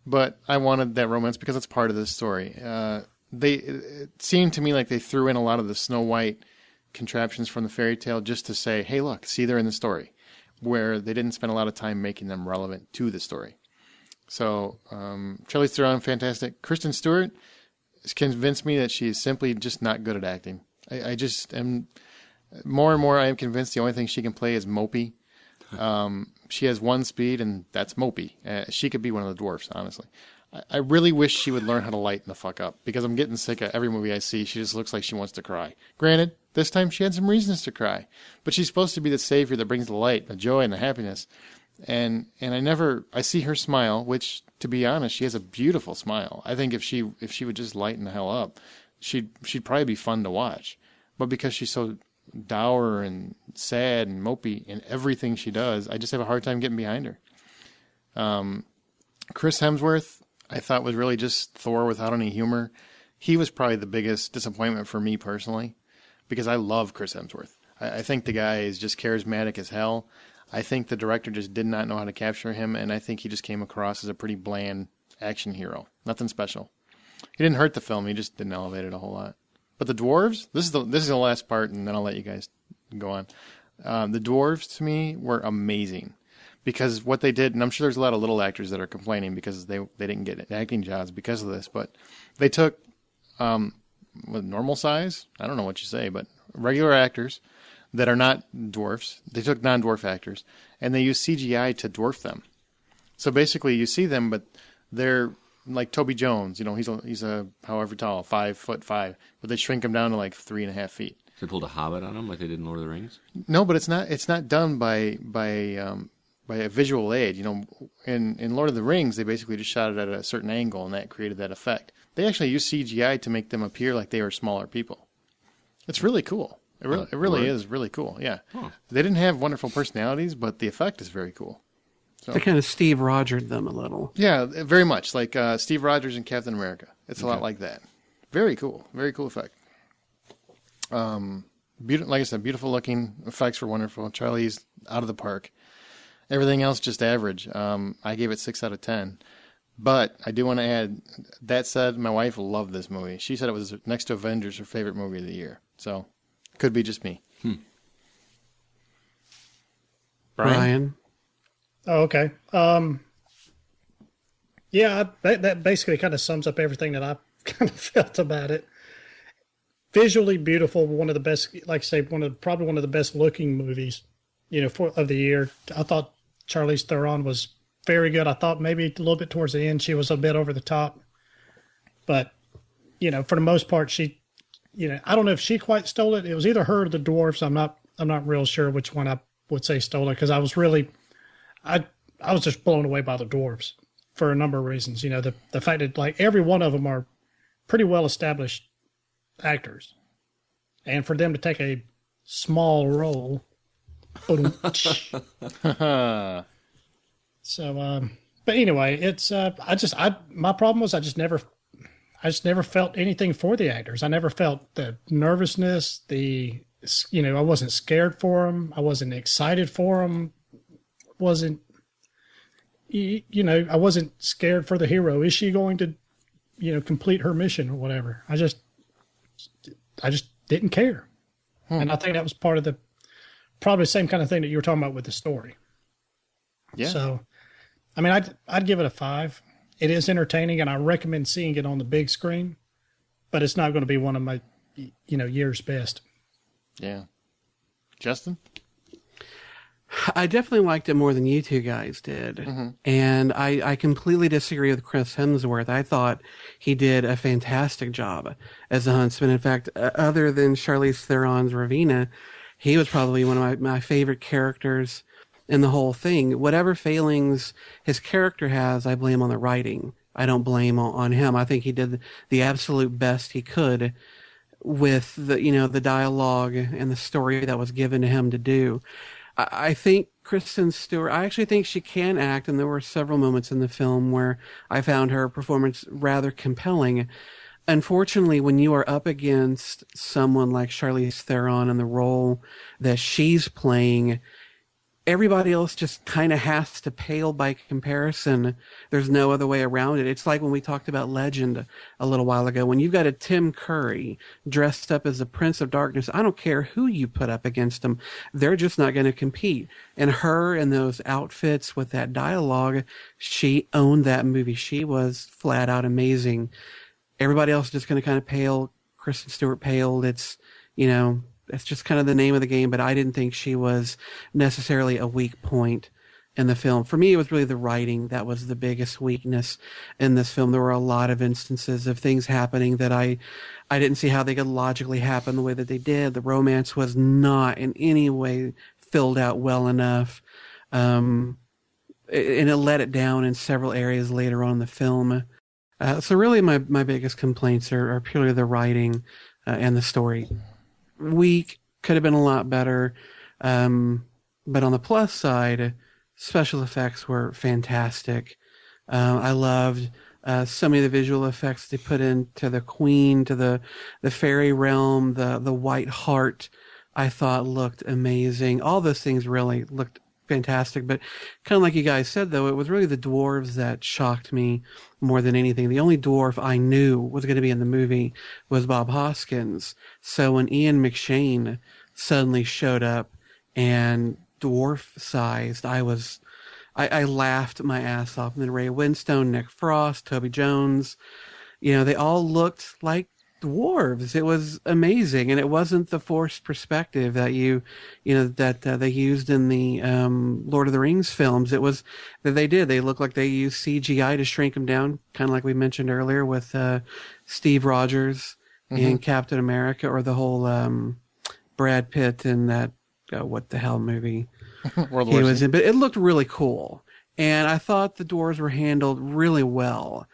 but I wanted that romance because it's part of the story. It seemed to me like they threw in a lot of the Snow White contraptions from the fairy tale just to say, hey, look, see, they're in the story, where they didn't spend a lot of time making them relevant to the story. So, Charlize Theron, fantastic. Kristen Stewart has convinced me that she is simply just not good at acting. I just am, more and more I am convinced the only thing she can play is mopey. She has one speed, and that's mopey. She could be one of the dwarfs, honestly. I really wish she would learn how to lighten the fuck up, because I'm getting sick of every movie I see. She just looks like she wants to cry. Granted, this time she had some reasons to cry, but she's supposed to be the savior that brings the light, the joy, and the happiness. And I see her smile, which, to be honest, she has a beautiful smile. I think if she would just lighten the hell up, she'd probably be fun to watch. But because she's so dour and sad and mopey in everything she does, I just have a hard time getting behind her. Chris Hemsworth, I thought was really just Thor without any humor. He was probably the biggest disappointment for me personally, because I love Chris Hemsworth. I think the guy is just charismatic as hell. I think the director just did not know how to capture him, and I think he just came across as a pretty bland action hero. Nothing special. He didn't hurt the film, he just didn't elevate it a whole lot. But the dwarves, this is the last part, and then I'll let you guys go on. The dwarves, to me, were amazing. Because what they did, and I'm sure there's a lot of little actors that are complaining because they didn't get acting jobs because of this, but they took normal size, I don't know what you say, but regular actors that are not dwarfs. They took non-dwarf actors, and they used CGI to dwarf them. So basically, you see them, but they're like Toby Jones. You know, he's a however tall, 5'5", but they shrink him down to like 3.5 feet. So they pulled a Hobbit on him like they did in Lord of the Rings? No, but it's not done by a visual aid. You know, in Lord of the Rings, they basically just shot it at a certain angle, and that created that effect. They actually used CGI to make them appear like they were smaller people. It's really cool. It really is really cool. Yeah, They didn't have wonderful personalities, but the effect is very cool. So, They kind of Steve Rogered them a little. yeah, very much like Steve Rogers and Captain America. It's a lot like that. Very cool effect. Like I said, beautiful looking effects were wonderful. Charlie's out of the park. Everything else just average. I gave it 6 out of 10. But I do want to add, that said, my wife loved this movie. She said it was, next to Avengers, her favorite movie of the year. So, could be just me. Brian? Oh, okay. Yeah, that basically kind of sums up everything that I kind of felt about it. Visually beautiful, one of the best, like I say, probably one of the best looking movies, of the year. I thought Charlize Theron was very good. I thought maybe a little bit towards the end she was a bit over the top, but for the most part she, I don't know if she quite stole it. It was either her or the dwarves. I'm not real sure which one I would say stole it, because I was really, I was just blown away by the dwarves for a number of reasons. The fact that like every one of them are pretty well established actors, and for them to take a small role. So, but anyway, it's my problem was I just never felt anything for the actors. I never felt the nervousness, I wasn't scared for them. I wasn't excited for them. I wasn't scared for the hero. Is she going to, complete her mission or whatever? I just didn't care. And I think that was part of probably the same kind of thing that you were talking about with the story. Yeah. So, I mean, I'd give it a 5. It is entertaining, and I recommend seeing it on the big screen, but it's not going to be one of my, year's best. Yeah. Justin? I definitely liked it more than you two guys did. Mm-hmm. And I completely disagree with Chris Hemsworth. I thought he did a fantastic job as the Huntsman. In fact, other than Charlize Theron's Ravina, he was probably one of my favorite characters in the whole thing. Whatever failings his character has, I blame on the writing. I don't blame on him. I think he did the absolute best he could with the dialogue and the story that was given to him to do. I think Kristen Stewart, I actually think she can act, and there were several moments in the film where I found her performance rather compelling. Unfortunately, when you are up against someone like Charlize Theron in the role that she's playing, everybody else just kind of has to pale by comparison. There's no other way around it. It's like when we talked about Legend a little while ago. When you've got a Tim Curry dressed up as the Prince of Darkness, I don't care who you put up against him. They're just not going to compete. And her in those outfits with that dialogue, she owned that movie. She was flat out amazing. Everybody else is just going to kind of pale. Kristen Stewart paled. It's just kind of the name of the game, but I didn't think she was necessarily a weak point in the film. For me, it was really the writing that was the biggest weakness in this film. There were a lot of instances of things happening that I didn't see how they could logically happen the way that they did. The romance was not in any way filled out well enough. And it let it down in several areas later on in the film. So really my biggest complaints are purely the writing and the story. Weak, could have been a lot better, but on the plus side, special effects were fantastic. I loved so many of the visual effects they put into the Queen, to the fairy realm, the White Hart. I thought looked amazing. All those things really looked fantastic, but kind of like you guys said, though, it was really the dwarves that shocked me more than anything. The only dwarf I knew was going to be in the movie was Bob Hoskins. So when Ian McShane suddenly showed up and dwarf-sized, I laughed my ass off. And then Ray Winstone, Nick Frost, Toby Jones, they all looked like dwarves. It was amazing, and it wasn't the forced perspective that that they used in the Lord of the Rings films. It was that they looked like they used CGI to shrink them down, kind of like we mentioned earlier with Steve Rogers in Captain America, or the whole Brad Pitt in that what the hell movie World War was Z. in. But it looked really cool, and I thought the dwarves were handled really well.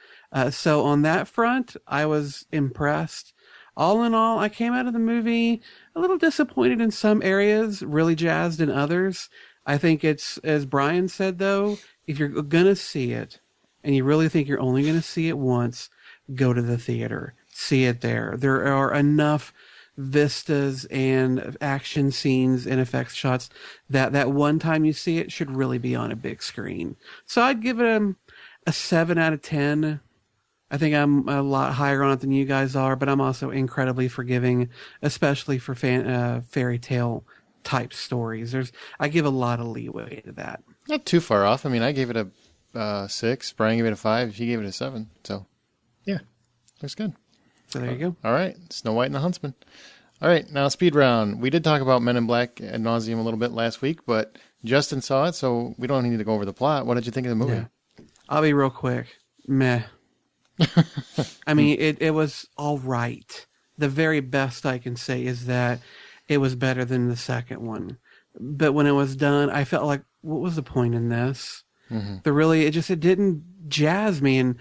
So on that front, I was impressed. All in all, I came out of the movie a little disappointed in some areas, really jazzed in others. I think it's, as Brian said, though, if you're going to see it and you really think you're only going to see it once, go to the theater. See it there. There are enough vistas and action scenes and effects shots that one time you see it should really be on a big screen. So I'd give it a 7 out of 10. I think I'm a lot higher on it than you guys are, but I'm also incredibly forgiving, especially for fairy tale type stories. I give a lot of leeway to that. Not too far off. I mean, I gave it a 6. Brian gave it a 5. She gave it a 7. So, Yeah. looks good. So there you go. All right. Snow White and the Huntsman. All right. Now, speed round. We did talk about Men in Black ad nauseum a little bit last week, but Justin saw it, so we don't need to go over the plot. What did you think of the movie? Yeah. I'll be real quick. Meh. I mean, it was all right. The very best I can say is that it was better than the second one. But when it was done, I felt like, what was the point in this? It didn't jazz me. And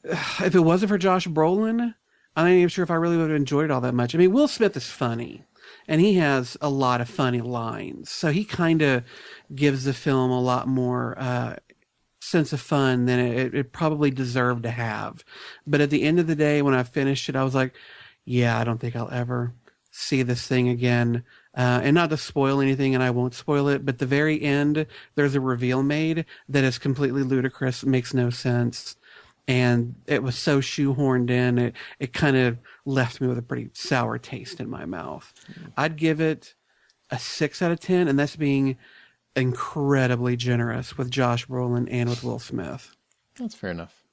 if it wasn't for Josh Brolin, I'm not even sure if I really would have enjoyed it all that much. I mean, Will Smith is funny, and he has a lot of funny lines. So he kind of gives the film a lot more sense of fun than it probably deserved to have. But at the end of the day, when I finished it, I was like, yeah, I don't think I'll ever see this thing again. And not to spoil anything, and I won't spoil it, but the very end, there's a reveal made that is completely ludicrous, makes no sense. And it was so shoehorned in, it kind of left me with a pretty sour taste in my mouth. I'd give it a 6 out of 10, and that's being incredibly generous with Josh Brolin and with Will Smith. That's fair enough.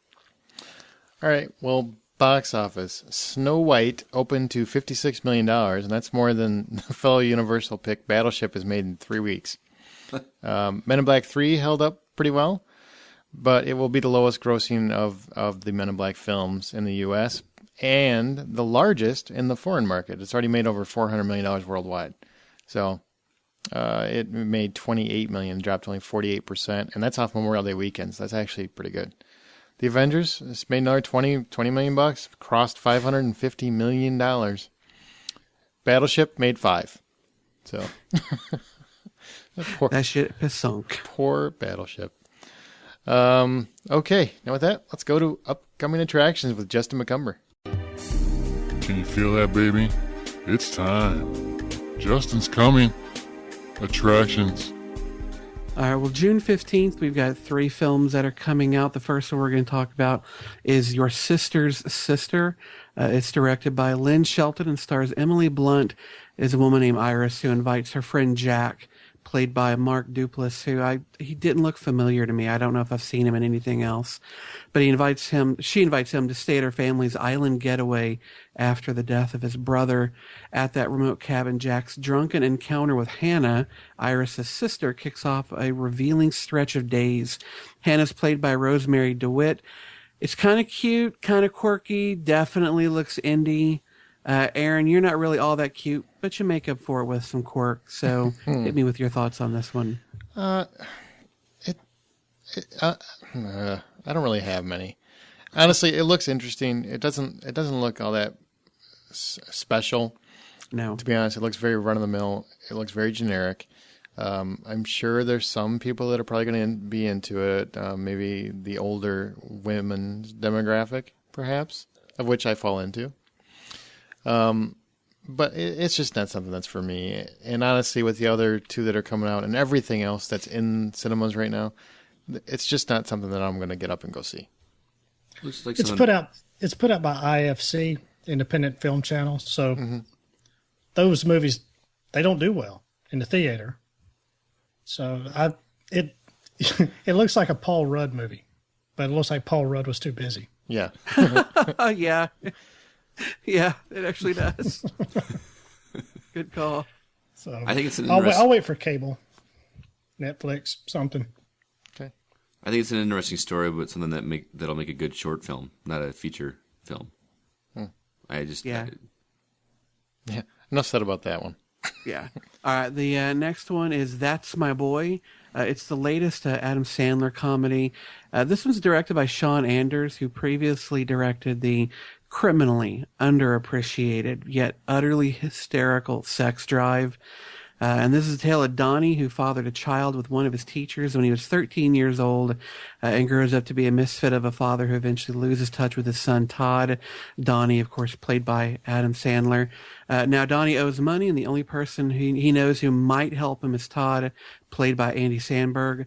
All right. Well, box office. Snow White opened to $56 million, and that's more than the fellow Universal pick Battleship has made in 3 weeks. Men in Black 3 held up pretty well, but it will be the lowest grossing of the Men in Black films in the U.S. and the largest in the foreign market. It's already made over $400 million worldwide. So it made $28 million, dropped only 48%, and that's off Memorial Day weekend, so that's actually pretty good. The Avengers, it's made another $20 million bucks, crossed $550 million. Battleship made 5. So That shit is sunk. Poor Battleship. Okay, now with that, let's go to upcoming attractions with Justin McCumber. Can you feel that, baby? It's time. Justin's coming. Attractions. All right, well, June 15th, we've got 3 films that are coming out. The first one we're going to talk about is Your Sister's Sister. It's directed by Lynn Shelton and stars Emily Blunt as a woman named Iris who invites her friend Jack, played by Mark Duplass, he didn't look familiar to me. I don't know if I've seen him in anything else. But she invites him to stay at her family's island getaway after the death of his brother. At that remote cabin, Jack's drunken encounter with Hannah, Iris' sister, kicks off a revealing stretch of days. Hannah's played by Rosemary DeWitt. It's kind of cute, kind of quirky, definitely looks indie. Aaron, you're not really all that cute, but you make up for it with some quirk. So hit me with your thoughts on this one. I don't really have many. Honestly, it looks interesting. It doesn't look all that special. No. To be honest, it looks very run-of-the-mill. It looks very generic. I'm sure there's some people that are probably going to be into it. Maybe the older women's demographic, perhaps, of which I fall into. But it's just not something that's for me. And honestly, with the other 2 that are coming out and everything else that's in cinemas right now, it's just not something that I'm going to get up and go see. Looks like It's put out by IFC, Independent Film Channel. So those movies, they don't do well in the theater. So it looks like a Paul Rudd movie, but it looks like Paul Rudd was too busy. Yeah. Yeah. Yeah, it actually does. Good call. So I think it's an I'll wait for cable, Netflix, something. Okay. I think it's an interesting story, but something that'll make a good short film, not a feature film. Yeah. Yeah. Enough said about that one. Yeah. All right. The next one is That's My Boy. It's the latest Adam Sandler comedy. This one's directed by Sean Anders, who previously directed the criminally underappreciated yet utterly hysterical Sex Drive. And this is a tale of Donnie, who fathered a child with one of his teachers when he was 13 years old and grows up to be a misfit of a father who eventually loses touch with his son, Todd. Donnie, of course, played by Adam Sandler. Now, Donnie owes money, and the only person he knows who might help him is Todd, played by Andy Samberg.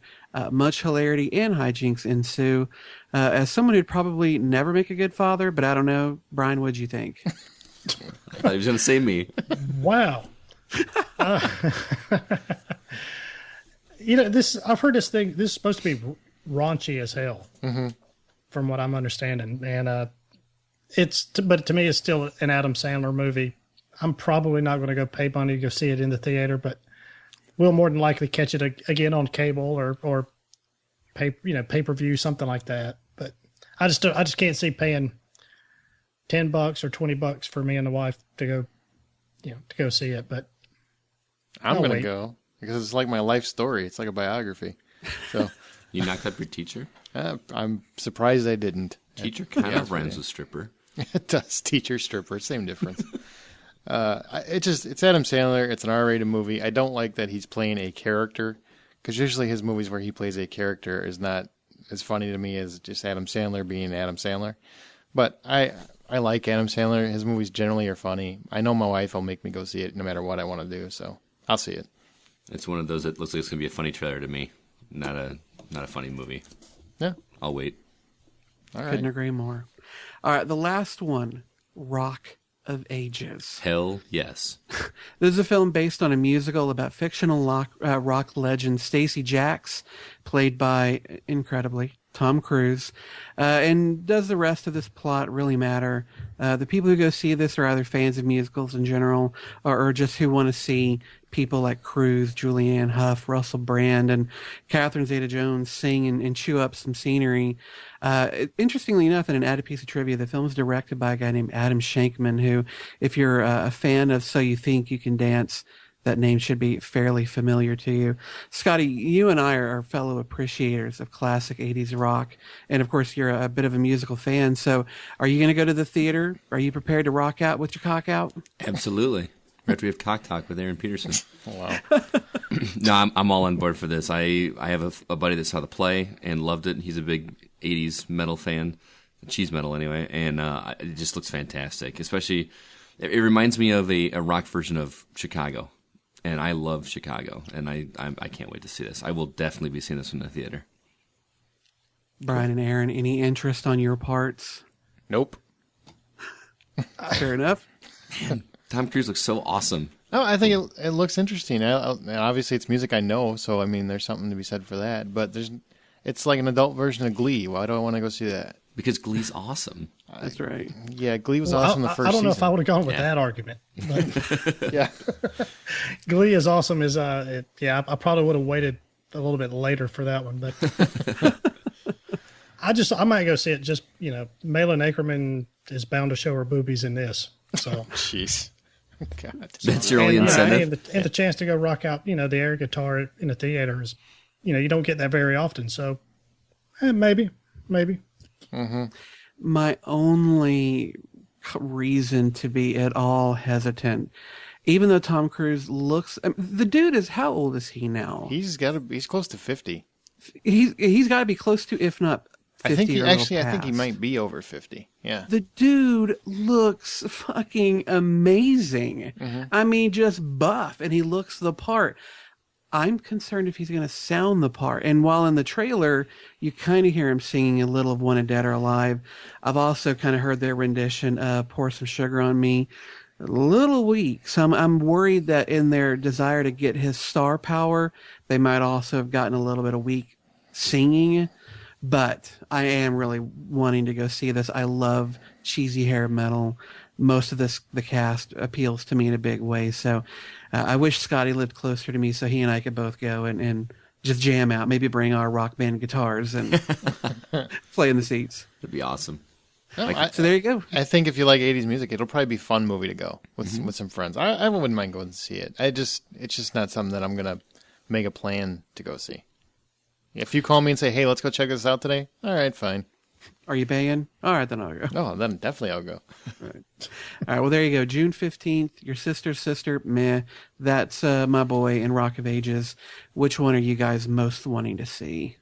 Much hilarity and hijinks ensue. As someone who'd probably never make a good father, but I don't know, Brian, what'd you think? I thought he was going to say me. Wow. I've heard this thing. This is supposed to be raunchy as hell, from what I'm understanding, and but to me, it's still an Adam Sandler movie. I'm probably not going to go pay money to go see it in the theater, but we'll more than likely catch it again on cable or pay-per-view, something like that. But I just can't see paying $10 or $20 for me and the wife to go see it. But I'm going to go because it's like my life story. It's like a biography. So You knocked up your teacher? I'm surprised I didn't. Teacher kind of rhymes with stripper. It does. Teacher, stripper, same difference. It's Adam Sandler. It's an R-rated movie. I don't like that he's playing a character, because usually his movies where he plays a character is not as funny to me as just Adam Sandler being Adam Sandler. But I like Adam Sandler. His movies generally are funny. I know my wife will make me go see it no matter what I want to do, so I'll see it. It's one of those that looks like it's going to be a funny trailer to me, not a funny movie. Yeah. I'll wait. All right. Couldn't agree more. All right, the last one, Rock of Ages. Hell yes. This is a film based on a musical about fictional rock legend Stacey Jacks, played by, incredibly, Tom Cruise. And does the rest of this plot really matter? The people who go see this are either fans of musicals in general or just who want to see people like Cruise, Julianne Hough, Russell Brand, and Catherine Zeta-Jones sing and chew up some scenery. Interestingly enough, in an added piece of trivia, the film is directed by a guy named Adam Shankman, who, if you're a fan of So You Think You Can Dance, that name should be fairly familiar to you. Scotty, you and I are fellow appreciators of classic 80s rock. And of course, you're a bit of a musical fan. So are you going to go to the theater? Are you prepared to rock out with your cock out? Absolutely. Right, we have Cock Talk with Aaron Peterson. Wow. No, I'm all on board for this. I have a buddy that saw the play and loved it. He's a big 80s metal fan, cheese metal anyway, and it just looks fantastic. Especially, it reminds me of a rock version of Chicago. And I love Chicago, and I can't wait to see this. I will definitely be seeing this in the theater. Brian and Aaron, any interest on your parts? Nope. Fair enough. Man, Tom Cruise looks so awesome. No, I think it looks interesting. Obviously, it's music I know, so I mean, there's something to be said for that. But it's like an adult version of Glee. Why do I want to go see that? Because Glee's awes's That's right. Yeah, Glee was awesome the first season. I don't know if I would have gone with that argument. But Yeah. Glee is awesome. I probably would have waited a little bit later for that one. But I might go see it. Just, Malin Ackerman is bound to show her boobies in this. So Jeez. God. That's your only incentive. And the chance to go rock out, the air guitar in the theater is, you don't get that very often. So maybe. Mm-hmm. My only reason to be at all hesitant, even though Tom Cruise looks, the dude is, how old is he now? He's close to 50. He's got to be close to, if not 50. I think he might be over 50. Yeah. The dude looks fucking amazing. Mm-hmm. I mean, just buff, and he looks the part. I'm concerned if he's going to sound the part. And while in the trailer, you kind of hear him singing a little of Wanted Dead or Alive, I've also kind of heard their rendition of Pour Some Sugar on Me. A little weak. So I'm worried that in their desire to get his star power, they might also have gotten a little bit of weak singing. But I am really wanting to go see this. I love cheesy hair metal. Most of the cast appeals to me in a big way. So I wish Scotty lived closer to me so he and I could both go and just jam out. Maybe bring our Rock Band guitars and play in the seats. That'd be awesome. No, So there you go. I think if you like 80s music, it'll probably be a fun movie to go with some friends. I wouldn't mind going to see it. It's just not something that I'm going to make a plan to go see. If you call me and say, hey, let's go check this out today, all right, fine. Are you paying? All right, then I'll go. Oh, then definitely I'll go. All right, well, there you go. June 15th, Your Sister's Sister, meh. That's My Boy and Rock of Ages. Which one are you guys most wanting to see?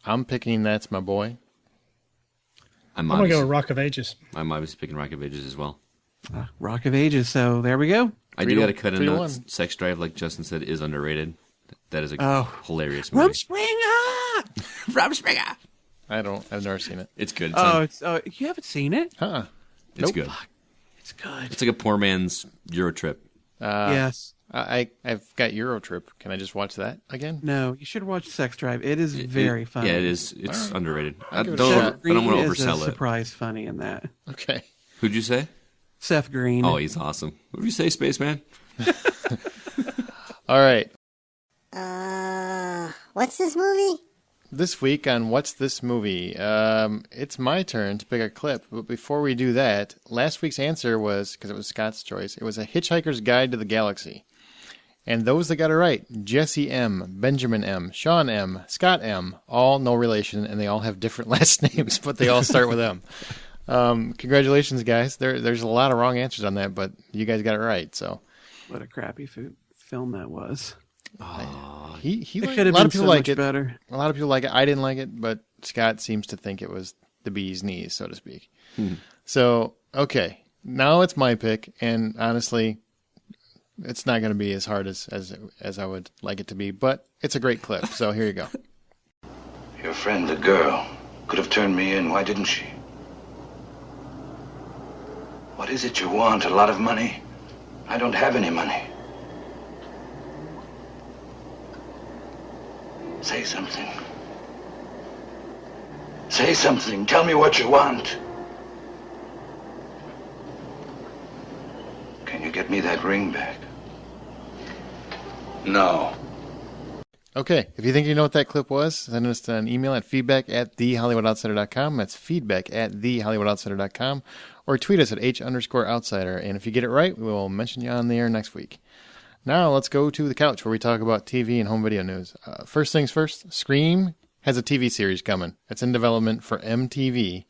I'm picking That's My Boy. I'm going to go with Rock of Ages. I'm obviously picking Rock of Ages as well. Rock of Ages, so there we go. I do got to cut in that Sex Drive, like Justin said, is underrated. That is a hilarious movie. Rumspringa! Rumspringa! I've never seen it. It's good. You haven't seen it? Huh. It's good. Fuck. It's good. It's like a poor man's Euro trip. Yes. I've got Eurotrip. Can I just watch that again? No, you should watch Sex Drive. It is very funny. Yeah, it is. It's underrated. I don't Seth want to Green is oversell a it. surprise funny in that. Okay. Who'd you say? Seth Green. Oh, he's awesome. What did you say, Spaceman? All right. What's this movie? This week on What's This Movie, it's my turn to pick a clip. But before we do that, last week's answer was, because it was Scott's choice, it was A Hitchhiker's Guide to the Galaxy. And those that got it right, Jesse M., Benjamin M., Sean M., Scott M., all no relation, and they all have different last names, but they all start with M. Congratulations, guys. There's a lot of wrong answers on that, but you guys got it right. So, what a crappy film that was. He it could have been so much better. A lot of people like it. I didn't like it, but Scott seems to think it was the bee's knees, so to speak. So, okay, now it's my pick, and honestly, it's not going to be as hard as I would like it to be, but it's a great clip. So here you go. Your friend, the girl, could have turned me in. Why didn't she? What is it you want? A lot of money? I don't have any money. Say something. Say something. Tell me what you want. Can you get me that ring back? No. Okay, if you think you know what that clip was, send us an email at feedback@thehollywoodoutsiders.com. That's feedback@thehollywoodoutsiders.com. Or tweet us at H_outsider. And if you get it right, we will mention you on the air next week. Now let's go to the couch where we talk about TV and home video news. First things first, Scream has a TV series coming. It's in development for MTV,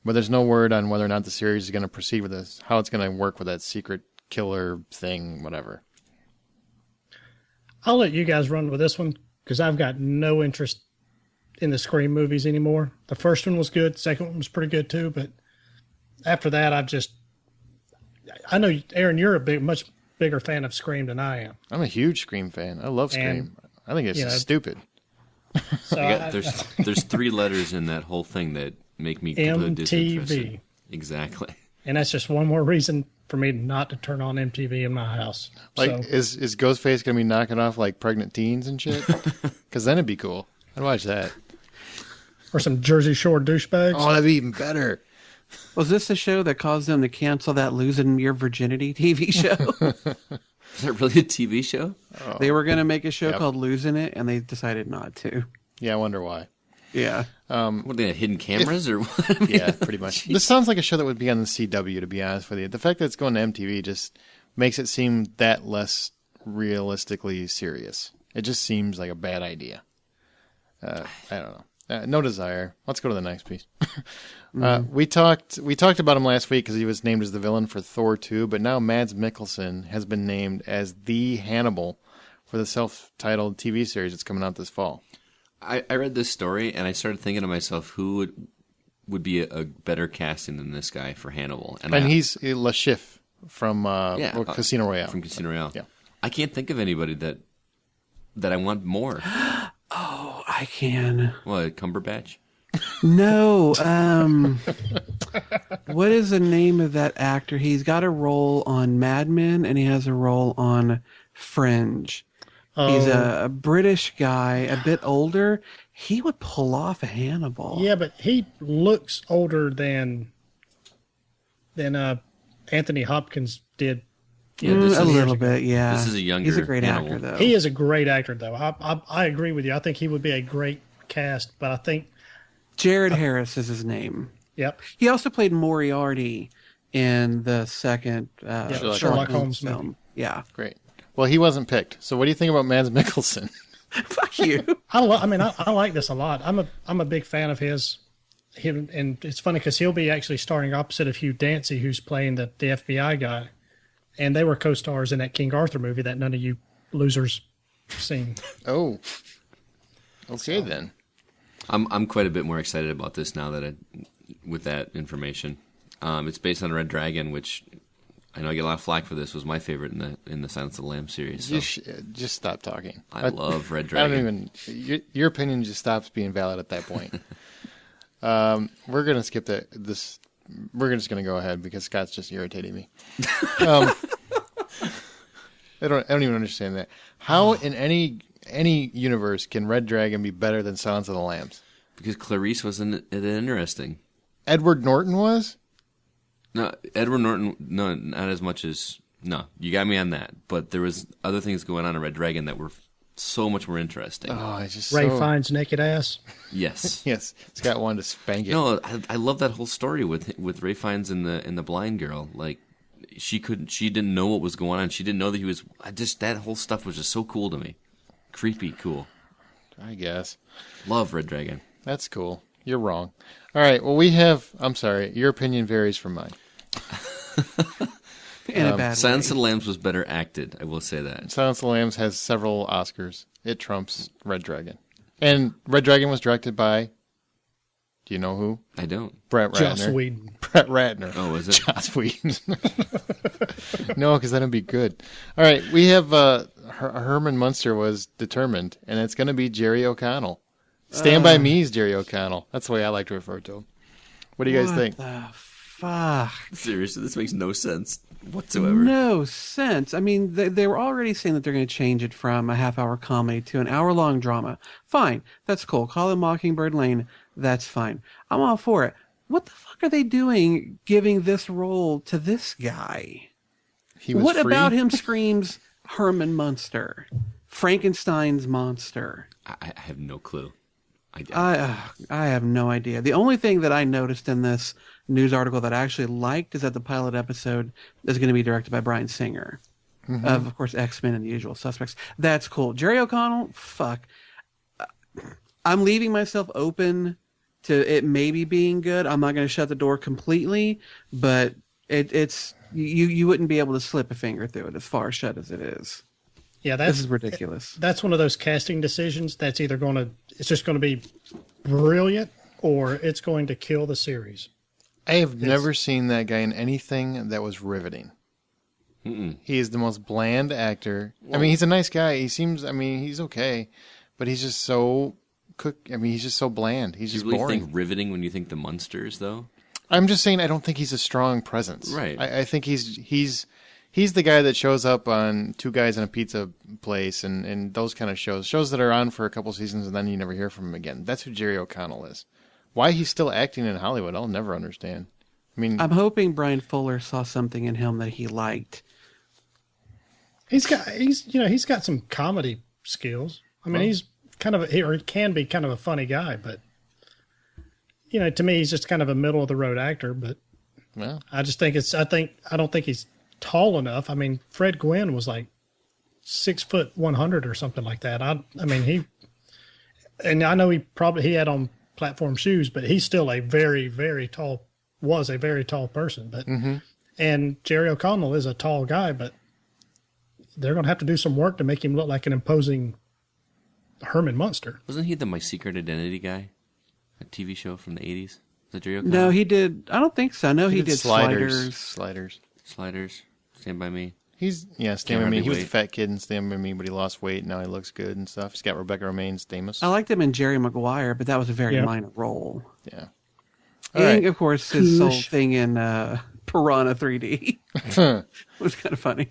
but there's no word on whether or not the series is going to proceed with this, how it's going to work with that secret killer thing, whatever. I'll let you guys run with this one because I've got no interest in the Scream movies anymore. The first one was good. The second one was pretty good too, but after that, I know, Aaron, you're a much bigger fan of Scream than I am. I'm a huge Scream fan. I love Scream. I think it's stupid. So there's three letters in that whole thing that make me completely disinterested. MTV. Exactly. And that's just one more reason for me not to turn on MTV in my house. Like, is Ghostface going to be knocking off like pregnant teens and shit? Because then it'd be cool. I'd watch that. Or some Jersey Shore douchebags. Oh, that'd be even better. Was this the show that caused them to cancel that Losing Your Virginity TV show? Is that really a TV show? Oh. They were going to make a show called Losing It, and they decided not to. Yeah, I wonder why. Yeah. What, they had hidden cameras or what? Yeah, pretty much. This sounds like a show that would be on the CW, to be honest with you. The fact that it's going to MTV just makes it seem that less realistically serious. It just seems like a bad idea. I don't know. No desire. Let's go to the next piece. We talked about him last week because he was named as the villain for Thor 2, but now Mads Mikkelsen has been named as the Hannibal for the self-titled TV series that's coming out this fall. I read this story and I started thinking to myself, who would be a better casting than this guy for Hannibal? And he's Le Chiffre from Casino Royale. From Casino Royale. Yeah. I can't think of anybody that I want more. Oh, I can. What, Cumberbatch? No. What is the name of that actor? He's got a role on Mad Men and he has a role on Fringe. He's a British guy, a bit older. He would pull off a Hannibal. Yeah, but he looks older than than Anthony Hopkins did. A little bit, yeah. This is a younger. He's a great animal. actor, though. He is a great actor, though. I agree with you. I think he would be a great cast, but I think Jared Harris is his name. Yep. He also played Moriarty in the second Sherlock Holmes film. movie. Yeah. Great. Well, he wasn't picked. So what do you think about Mads Mikkelsen? Fuck you. I like this a lot. I'm a big fan of his. And it's funny because he'll be actually starring opposite of Hugh Dancy, who's playing the FBI guy. And they were co-stars in that King Arthur movie that none of you losers seen. Oh. Okay, then. I'm quite a bit more excited about this now with that information. It's based on Red Dragon, which I know I get a lot of flack for. This was my favorite in the Silence of the Lambs series. So. Just stop talking. I love Red Dragon. Your opinion just stops being valid at that point. We're gonna skip this. We're just gonna go ahead because Scott's just irritating me. I don't even understand that. How in any universe can Red Dragon be better than Silence of the Lambs? Because Clarice wasn't interesting. Edward Norton was? No, Edward Norton, no, not as much as... No, you got me on that. But there was other things going on in Red Dragon that were so much more interesting. Oh, it's just Ray Fiennes' naked ass. Yes. Yes, Scott wanted to spank it. No, I love that whole story with Ray Fiennes and the blind girl. Like, she didn't know what was going on. She didn't know that he was... that whole stuff was just so cool to me. Creepy cool. I guess. Love Red Dragon. That's cool. You're wrong. All right, well, we have... I'm sorry, your opinion varies from mine. In a bad Silence way. of the Lambs was better acted, I will say that. Silence of the Lambs has several Oscars. It trumps Red Dragon. And Red Dragon was directed by... Do you know who? I don't. Brett Ratner. Joss Whedon. Brett Ratner. Oh, is it? Joss Whedon. No, because that'd be good. All right, we have Herman Munster was determined, and it's going to be Jerry O'Connell. Stand By Me's Jerry O'Connell. That's the way I like to refer to him. What do you guys think? What the fuck? Seriously, this makes no sense whatsoever. No sense. I mean, they were already saying that they're going to change it from a half-hour comedy to an hour-long drama. Fine. That's cool. Call it Mockingbird Lane. That's fine. I'm all for it. What the fuck are they doing giving this role to this guy? What free? about him screams Herman Munster? Frankenstein's monster. I have no clue. I have no idea. The only thing that I noticed in this news article that I actually liked is that the pilot episode is going to be directed by Bryan Singer of course, X-Men and The Usual Suspects. That's cool. Jerry O'Connell, fuck. I'm leaving myself open to it maybe being good. I'm not going to shut the door completely, but it's you wouldn't be able to slip a finger through it as far shut as it is. Yeah, This is ridiculous. That's one of those casting decisions that's either it's just going to be brilliant or it's going to kill the series. I have never seen that guy in anything that was riveting. Mm-mm. He is the most bland actor. I mean, he's a nice guy. He's okay, but he's just so he's just so bland. He's just Do you really boring. think riveting when you think the Munsters, though? I'm just saying I don't think he's a strong presence. Right. I think he's the guy that shows up on Two Guys in a Pizza Place and those kind of shows that are on for a couple seasons and then you never hear from him again. That's who Jerry O'Connell is. Why he's still acting in Hollywood, I'll never understand. I mean, I'm hoping Brian Fuller saw something in him that he liked. He's got some comedy skills. I mean, he's kind of he can be kind of a funny guy, but to me, he's just kind of a middle of the road actor. But I just think I don't think he's tall enough. I mean, Fred Gwynn was like 6'100" or something like that. I mean, I know he had on platform shoes, but he's still a very, very tall person. But and Jerry O'Connell is a tall guy, but they're going to have to do some work to make him look like an imposing Herman Munster. Wasn't he the My Secret Identity guy? A TV show from the 80s? Is that Jerry O'Connell? No, he did. I don't think so. No, he did Sliders. Sliders. Stand By Me. Stand By Me. He was the fat kid in Stand By Me, but he lost weight. Now he looks good and stuff. He's got Rebecca Romijn Stamos. I liked him in Jerry Maguire, but that was a very minor role. Yeah. And, of course, his whole thing in Piranha 3D was kind of funny.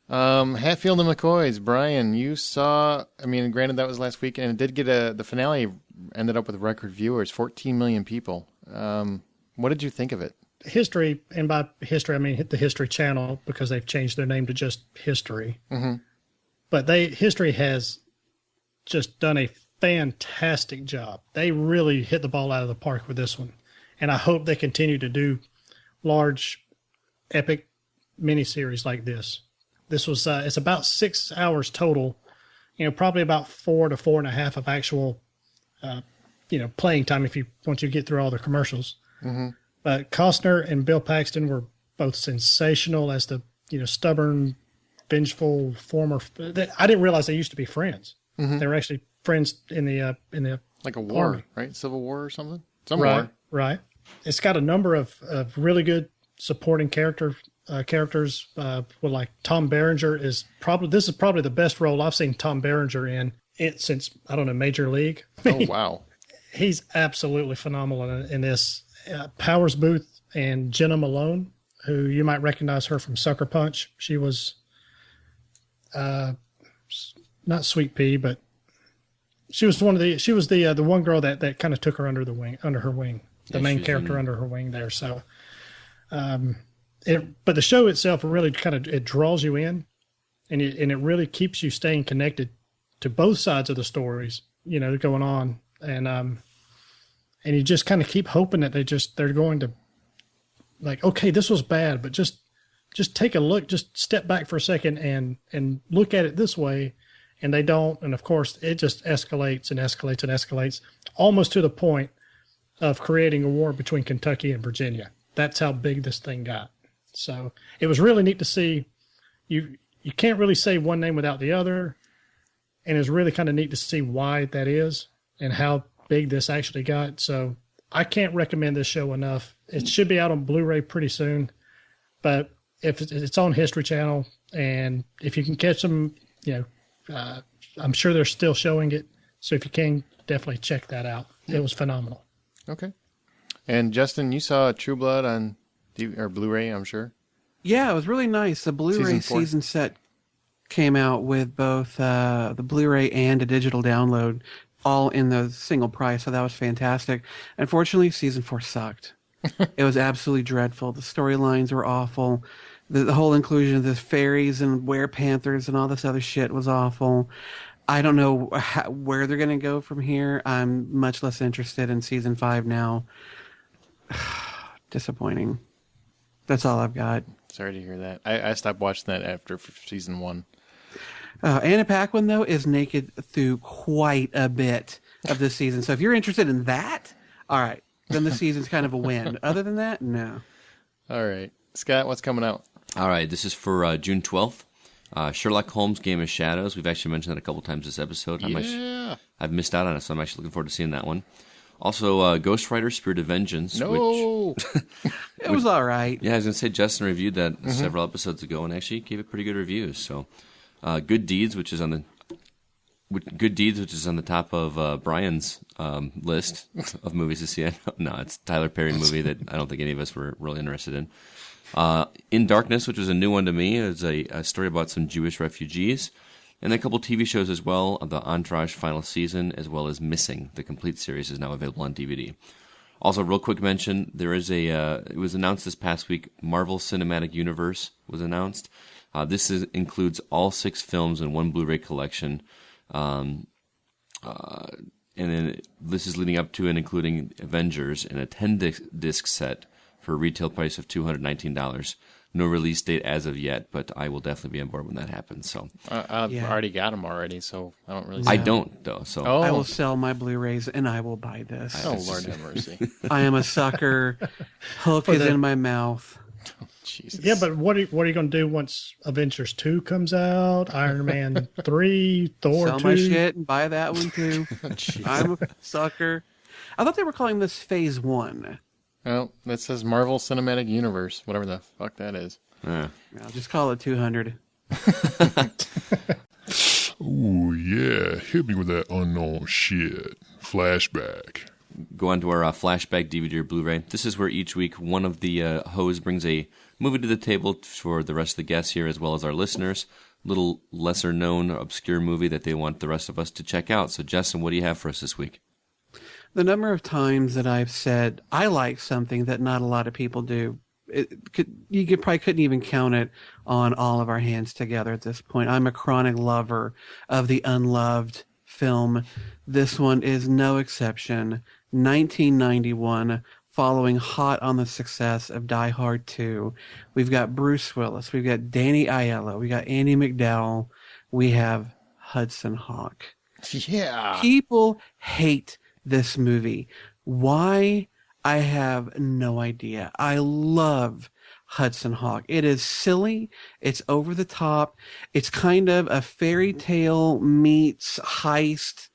Hatfield and McCoy's. Brian, you saw, granted that was last week, and it did get the finale ended up with record viewers, 14 million people. What did you think of it? History, and by history I mean the History Channel, because they've changed their name to just History. Mm-hmm. But History has just done a fantastic job. They really hit the ball out of the park with this one, and I hope they continue to do large, epic miniseries like this. This was it's about 6 hours total. Probably about 4 to 4.5 of actual, playing time once you get through all the commercials. Mm-hmm. But Costner and Bill Paxton were both sensational as the stubborn, vengeful former. I didn't realize they used to be friends. Mm-hmm. They were actually friends in the like a war, Army. Right? Civil War or something. Right. It's got a number of really good supporting characters. With like Tom Berenger this is probably the best role I've seen Tom Berenger in it since, I don't know, Major League. Oh, wow. He's absolutely phenomenal in this. Powers Booth and Jenna Malone, who you might recognize her from Sucker Punch. She was not Sweet Pea, but she was the one girl that kind of took her under her wing, the main character under her wing there. So, but the show itself really it draws you in, and it really keeps you staying connected to both sides of the stories, going on, and you just kind of keep hoping that they're going to, like, okay, this was bad, but just take a look, just step back for a second and look at it this way, and they don't, and of course it just escalates and escalates and escalates, almost to the point of creating a war between Kentucky and Virginia. That's how big this thing got. So it was really neat to see. You can't really say one name without the other, and it's really kind of neat to see why that is and how big this actually got. So I can't recommend this show enough. It should be out on Blu-ray pretty soon, but if it's on History Channel, and if you can catch them, I'm sure they're still showing it. So if you can, definitely check that out. It was phenomenal. Okay. And Justin, you saw True Blood on Blu-ray, I'm sure. Yeah, it was really nice. The Blu-ray season set came out with both the Blu-ray and a digital download, all in the single price, so that was fantastic. Unfortunately, season 4 sucked. It was absolutely dreadful. The storylines were awful. The whole inclusion of the fairies and werepanthers and all this other shit was awful. I don't know where they're going to go from here. I'm much less interested in season 5 now. Disappointing. That's all I've got. Sorry to hear that. I stopped watching that after season 1. Anna Paquin, though, is naked through quite a bit of this season. So if you're interested in that, all right, then the season's kind of a win. Other than that, no. All right. Scott, what's coming out? All right, this is for June 12th. Sherlock Holmes, Game of Shadows. We've actually mentioned that a couple times this episode. Yeah. I've missed out on it, so I'm actually looking forward to seeing that one. Also, Ghost Rider, Spirit of Vengeance. No! It was all right. Yeah, I was going to say, Justin reviewed that several episodes ago and actually gave it pretty good reviews. So, Good Deeds, which is on the top of Brian's list of movies to see. No, it's a Tyler Perry movie that I don't think any of us were really interested in. In Darkness, which was a new one to me, is a story about some Jewish refugees. And a couple TV shows as well, the Entourage final season, as well as Missing. The complete series is now available on DVD. Also, real quick mention, there is it was announced this past week, Marvel Cinematic Universe was announced. This includes all 6 films in one Blu-ray collection. And then this is leading up to and including Avengers in a 10-disc set for a retail price of $219. No release date as of yet, but I will definitely be on board when that happens. So I've already got them already, so I don't really. I don't though. So I will sell my Blu-rays and I will buy this. Oh, Lord have mercy! I am a sucker. Hook is in my mouth. Oh, Jesus. Yeah, but what are you going to do once Avengers 2 comes out? Iron Man 3, Thor 2. Sell my shit and buy that one too. I'm a sucker. I thought they were calling this Phase 1. Well, that says Marvel Cinematic Universe, whatever the fuck that is. I'll just call it 200. Ooh, yeah. Hit me with that unknown shit. Flashback. Go on to our Flashback DVD or Blu-ray. This is where each week one of the hosts brings a movie to the table for the rest of the guests here as well as our listeners. Little lesser-known, obscure movie that they want the rest of us to check out. So, Justin, what do you have for us this week? The number of times that I've said I like something that not a lot of people do, probably couldn't even count it on all of our hands together at this point. I'm a chronic lover of the unloved film. This one is no exception. 1991, following hot on the success of Die Hard 2. We've got Bruce Willis, we've got Danny Aiello, we got Andy McDowell, we have Hudson Hawk. Yeah. People hate this movie. Why? I have no idea. I love Hudson Hawk. It is silly. It's over the top. It's kind of a fairy tale meets heist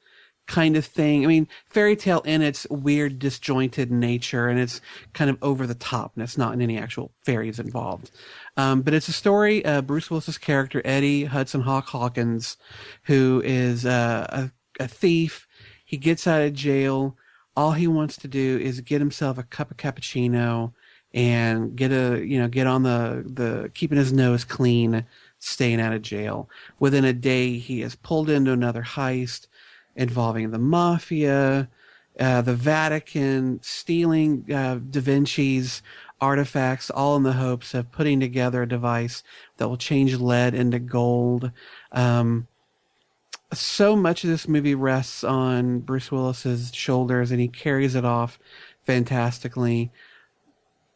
kind of thing. I mean, fairy tale in its weird, disjointed nature, and it's kind of over the top, and it's not in any actual fairies involved. But it's a story of Bruce Willis's character, Eddie Hudson Hawk Hawkins, who is a thief. He gets out of jail. All he wants to do is get himself a cup of cappuccino and get on the keeping his nose clean, staying out of jail. Within a day, he is pulled into another heist involving the mafia, the Vatican, stealing Da Vinci's artifacts, all in the hopes of putting together a device that will change lead into gold. So much of this movie rests on Bruce Willis's shoulders, and he carries it off fantastically.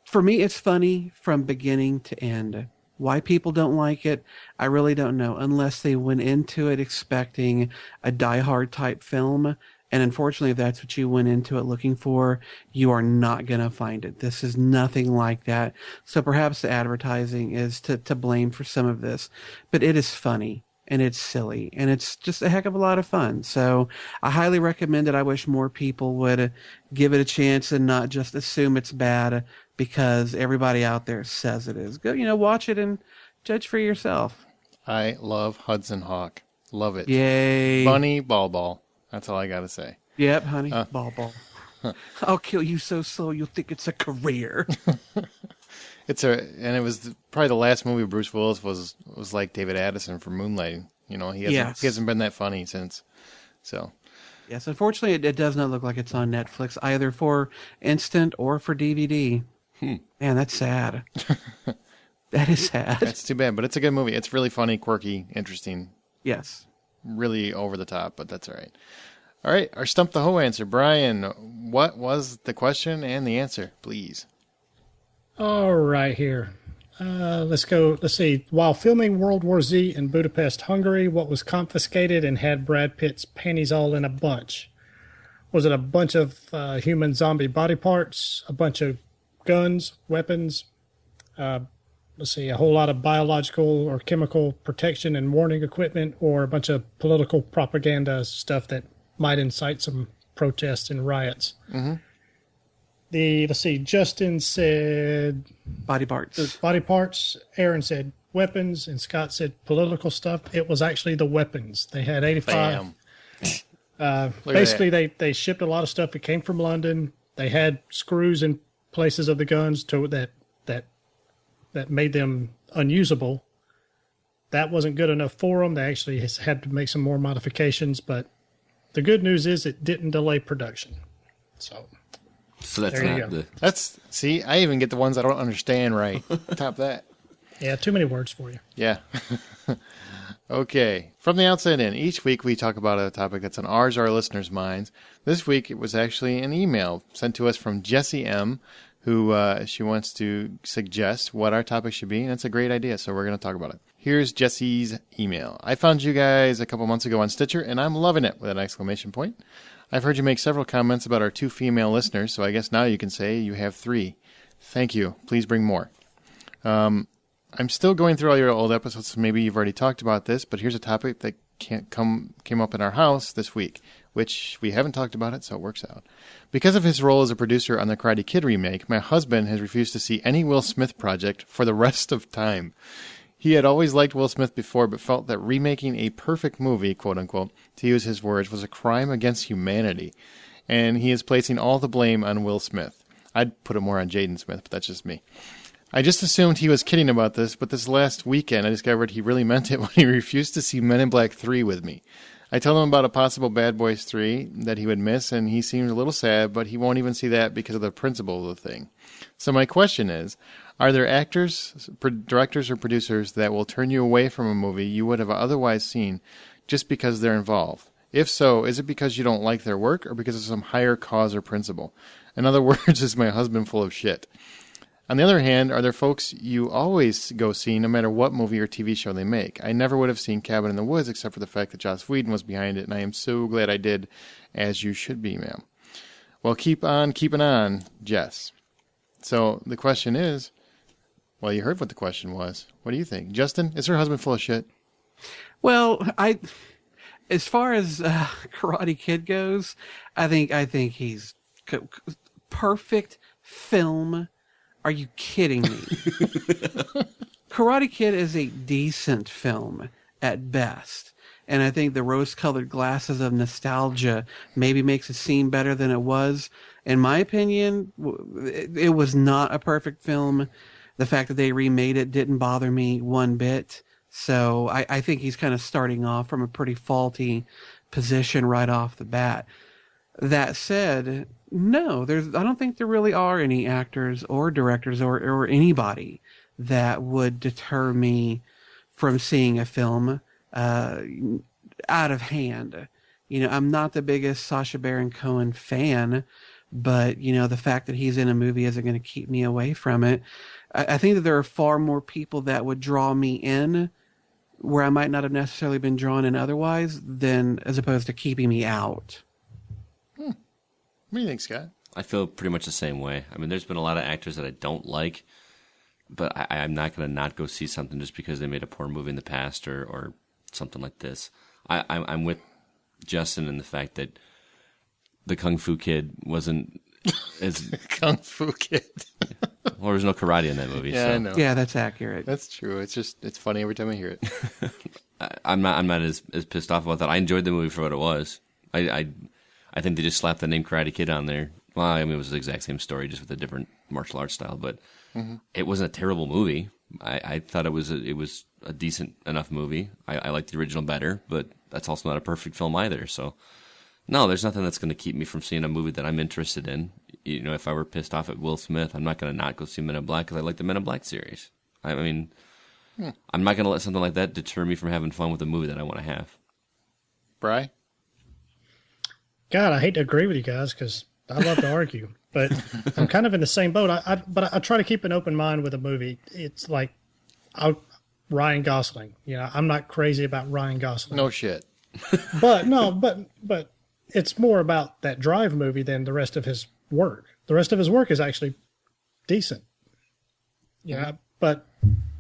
For me, it's funny from beginning to end. Why people don't like it, I really don't know, unless they went into it expecting a Die Hard type film. And unfortunately, if that's what you went into it looking for, you are not going to find it. This is nothing like that. So perhaps the advertising is to blame for some of this. But it is funny, and it's silly, and it's just a heck of a lot of fun. So I highly recommend it. I wish more people would give it a chance and not just assume it's bad because everybody out there says it is. Go, watch it and judge for yourself. I love Hudson Hawk. Love it. Yay. Bunny Ball. That's all I got to say. Yep, honey. Ball. I'll kill you so slow you'll think it's a career. And it was probably the last movie Bruce Willis was like David Addison for Moonlighting. He hasn't been that funny since. So. Yes, unfortunately, it does not look like it's on Netflix, either for instant or for DVD. Man, that's sad. That is sad. That's too bad, but it's a good movie. It's really funny, quirky, interesting. Yes. Really over the top, but that's all right. All right, our Stump the HO answer. Brian, what was the question and the answer, please? All right, here. Let's go. Let's see. While filming World War Z in Budapest, Hungary, what was confiscated and had Brad Pitt's panties all in a bunch? Was it a bunch of human zombie body parts, a bunch of guns, weapons, let's see, a whole lot of biological or chemical protection and warning equipment, or a bunch of political propaganda stuff that might incite some protests and riots? Mm-hmm. Let's see, Justin said body parts. Aaron said weapons, and Scott said political stuff. It was actually the weapons. They had 85. Basically, they shipped a lot of stuff. It came from London. They had screws in places of the guns that made them unusable. That wasn't good enough for them. They actually had to make some more modifications, but the good news is it didn't delay production. So that's there not the... See, I even get the ones I don't understand right. Top that. Yeah, too many words for you. Yeah. Okay. From the outside in, each week we talk about a topic that's on ours or our listeners' minds. This week it was actually an email sent to us from Jessie M., who she wants to suggest what our topic should be, and it's a great idea, so we're going to talk about it. Here's Jessie's email. I found you guys a couple months ago on Stitcher, and I'm loving it, with an exclamation point. I've heard you make several comments about our 2 female listeners, so I guess now you can say you have 3. Thank you. Please bring more. I'm still going through all your old episodes, so maybe you've already talked about this, but here's a topic that came up in our house this week, which we haven't talked about it, so it works out. Because of his role as a producer on the Karate Kid remake, my husband has refused to see any Will Smith project for the rest of time. He had always liked Will Smith before, but felt that remaking a perfect movie, quote-unquote, to use his words, was a crime against humanity, and he is placing all the blame on Will Smith. I'd put it more on Jaden Smith, but that's just me. I just assumed he was kidding about this, but this last weekend I discovered he really meant it when he refused to see Men in Black 3 with me. I told him about a possible Bad Boys 3 that he would miss, and he seemed a little sad, but he won't even see that because of the principle of the thing. So my question is, are there actors, directors, or producers that will turn you away from a movie you would have otherwise seen just because they're involved? If so, is it because you don't like their work or because of some higher cause or principle? In other words, is my husband full of shit? On the other hand, are there folks you always go see no matter what movie or TV show they make? I never would have seen Cabin in the Woods except for the fact that Joss Whedon was behind it, and I am so glad I did, as you should be, ma'am. Well, keep on keeping on, Jess. So the question is, well, you heard what the question was. What do you think? Justin, is her husband full of shit? Well, as far as Karate Kid goes, I think he's perfect film. Are you kidding me? Karate Kid is a decent film at best. And I think the rose-colored glasses of nostalgia maybe makes it seem better than it was. In my opinion, it was not a perfect film. The fact that they remade it didn't bother me one bit. So I think he's kind of starting off from a pretty faulty position right off the bat. That said, no, I don't think there really are any actors or directors or anybody that would deter me from seeing a film out of hand. You know, I'm not the biggest Sacha Baron Cohen fan, but, you know, the fact that he's in a movie isn't going to keep me away from it. I think that there are far more people that would draw me in where I might not have necessarily been drawn in otherwise than as opposed to keeping me out. What do you think, Scott? I feel pretty much the same way. I mean, there's been a lot of actors that I don't like, but I'm not going to not go see something just because they made a poor movie in the past or something like this. I'm with Justin in the fact that the Kung Fu Kid wasn't as... Kung Fu Kid. Well, there was no karate in that movie. Yeah, so. I know. Yeah, that's accurate. That's true. It's funny every time I hear it. I'm not as pissed off about that. I enjoyed the movie for what it was. I think they just slapped the name Karate Kid on there. Well, I mean, it was the exact same story, just with a different martial arts style. But It wasn't a terrible movie. I thought it was a decent enough movie. I liked the original better, but that's also not a perfect film either. So, no, there's nothing that's going to keep me from seeing a movie that I'm interested in. You know, if I were pissed off at Will Smith, I'm not going to not go see Men in Black because I like the Men in Black series. I mean, I'm not going to let something like that deter me from having fun with a movie that I want to have. Bri? God, I hate to agree with you guys because I love to argue, but I'm kind of in the same boat. But I try to keep an open mind with a movie. It's like Ryan Gosling. You know, I'm not crazy about Ryan Gosling. No shit. But it's more about that Drive movie than the rest of his work. The rest of his work is actually decent. Yeah, but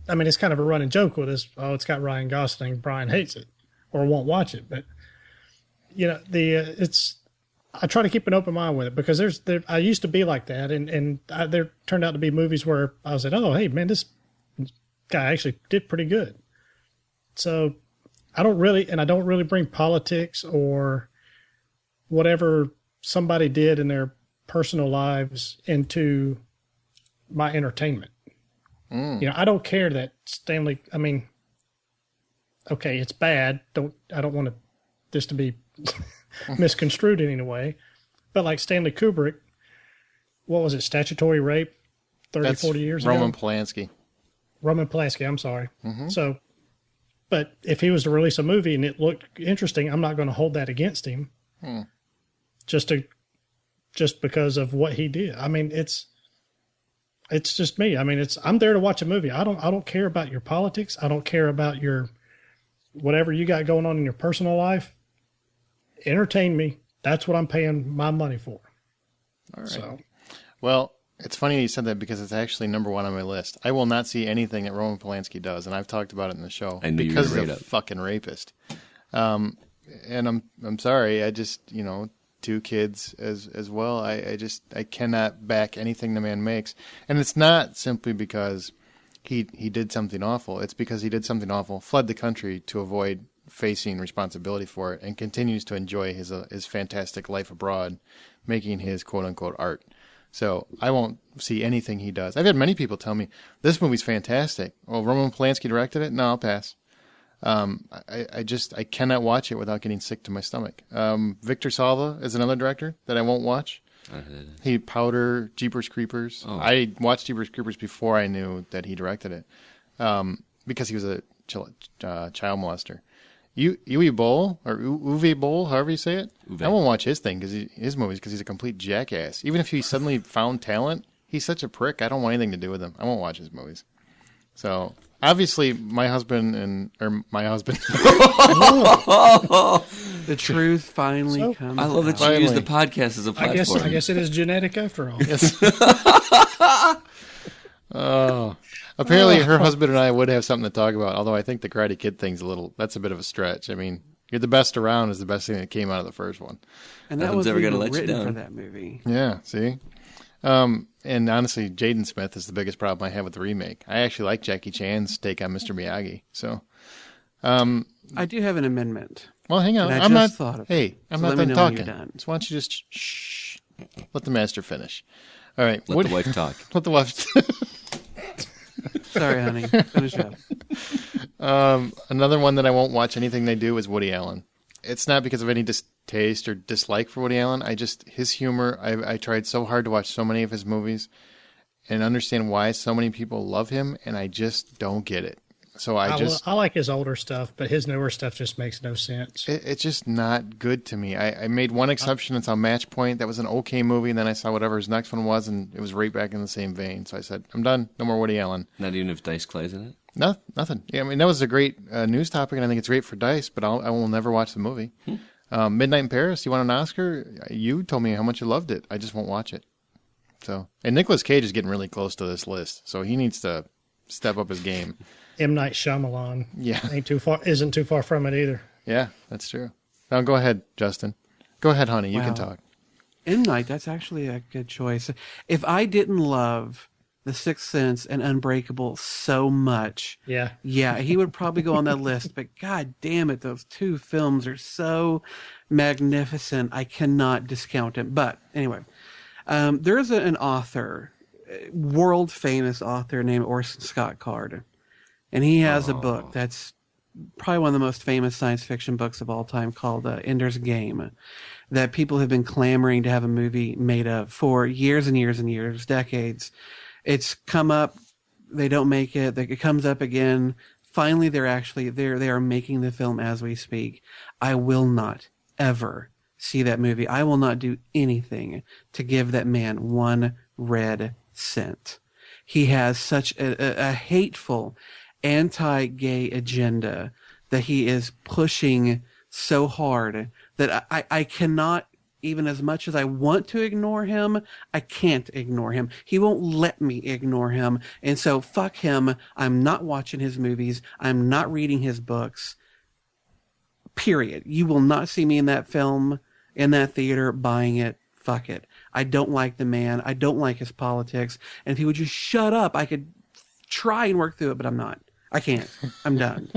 I mean, it's kind of a running joke with this. Oh, it's got Ryan Gosling. Brian hates it or won't watch it. But you know, I try to keep an open mind with it because I used to be like that, and there turned out to be movies where I was like, oh, hey man, this guy actually did pretty good. So I don't really bring politics or whatever somebody did in their personal lives into my entertainment. You know, I don't care that Stanley. I mean, okay, it's bad. I don't want this to be misconstrued in any way, but like Stanley Kubrick, what was it, statutory rape 40 years ago? Roman Polanski, I'm sorry. So, but if he was to release a movie and it looked interesting, I'm not going to hold that against him just because of what he did. I mean, it's just me. I mean, I'm there to watch a movie. I don't care about your politics. I don't care about your whatever you got going on in your personal life. Entertain me. That's what I'm paying my money for. All right. So, well, it's funny you said that because it's actually number one on my list. I will not see anything that Roman Polanski does, and I've talked about it in the show because he's a fucking rapist. And I'm sorry. I just, you know, 2 kids as well. I cannot back anything the man makes, and it's not simply because he did something awful. It's because he did something awful, fled the country to avoid facing responsibility for it, and continues to enjoy his fantastic life abroad, making his quote unquote art. So I won't see anything he does. I've had many people tell me this movie's fantastic. Well, Roman Polanski directed it. No, I'll pass. I cannot watch it without getting sick to my stomach. Victor Salva is another director that I won't watch. He Powder, Jeepers Creepers. Oh. I watched Jeepers Creepers before I knew that he directed it, because he was a child molester. Uwe Boll, or Uwe Boll, however you say it. Uwe. I won't watch his movies because he's a complete jackass. Even if he suddenly found talent, he's such a prick. I don't want anything to do with him. I won't watch his movies. So obviously, my husband. The truth finally comes. I love that you use the podcast as a platform. I guess it is genetic after all. Yes. Oh. Apparently, her husband and I would have something to talk about, although I think the Karate Kid thing's that's a bit of a stretch. I mean, You're the Best Around is the best thing that came out of the first one. And that was ever written for that movie. Yeah, see? And honestly, Jaden Smith is the biggest problem I have with the remake. I actually like Jackie Chan's take on Mr. Miyagi. So, I do have an amendment. Well, hang on. I'm not done talking. So why don't you just shh? Let the master finish. All right. Let the wife talk. Let the wife. Sorry, honey. Finish up. Another one that I won't watch anything they do is Woody Allen. It's not because of any distaste or dislike for Woody Allen. His humor. I tried so hard to watch so many of his movies and understand why so many people love him, and I just don't get it. So I like his older stuff, but his newer stuff just makes no sense. It's just not good to me. I made one exception. It's on Match Point. That was an okay movie, and then I saw whatever his next one was, and it was right back in the same vein. So I said, I'm done. No more Woody Allen. Not even if Dice Clay's in it? No, nothing. Yeah, I mean, that was a great news topic, and I think it's great for Dice, but I will never watch the movie. Midnight in Paris, you won an Oscar? You told me how much you loved it. I just won't watch it. So, and Nicolas Cage is getting really close to this list, so he needs to step up his game. M. Night Shyamalan isn't too far from it either. Yeah, that's true. Now go ahead, Justin. Go ahead, honey. You can talk. M. Night, that's actually a good choice. If I didn't love The Sixth Sense and Unbreakable so much, he would probably go on that list. But God damn it, those two films are so magnificent. I cannot discount them. But anyway, there is an author, world famous author named Orson Scott Card. And he has a book that's probably one of the most famous science fiction books of all time called Ender's Game, that people have been clamoring to have a movie made of for years and years and years, decades. It's come up. They don't make it. It comes up again. Finally, they are making the film as we speak. I will not ever see that movie. I will not do anything to give that man one red cent. He has such a hateful anti-gay agenda that he is pushing so hard that I cannot, even as much as I want to ignore him, I can't ignore him. He won't let me ignore him. And so fuck him. I'm not watching his movies. I'm not reading his books. Period. You will not see me in that film, in that theater, buying it. Fuck it. I don't like the man. I don't like his politics. And if he would just shut up, I could try and work through it, but I'm not. I can't. I'm done.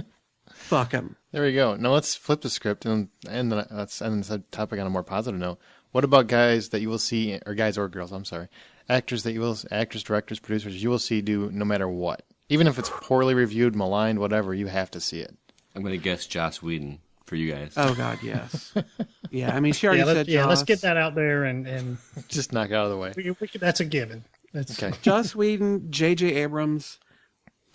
Fuck him. There we go. Now let's flip the script and let's end this topic on a more positive note. What about guys that you will see, or guys or girls, I'm sorry, actors, directors, producers, you will see do no matter what? Even if it's poorly reviewed, maligned, whatever, you have to see it. I'm going to guess Joss Whedon for you guys. Oh, God, yes. Yeah, I mean, she already said Joss. Yeah, let's get that out there and just knock it out of the way. That's a given. Okay. Joss Whedon, J.J. Abrams,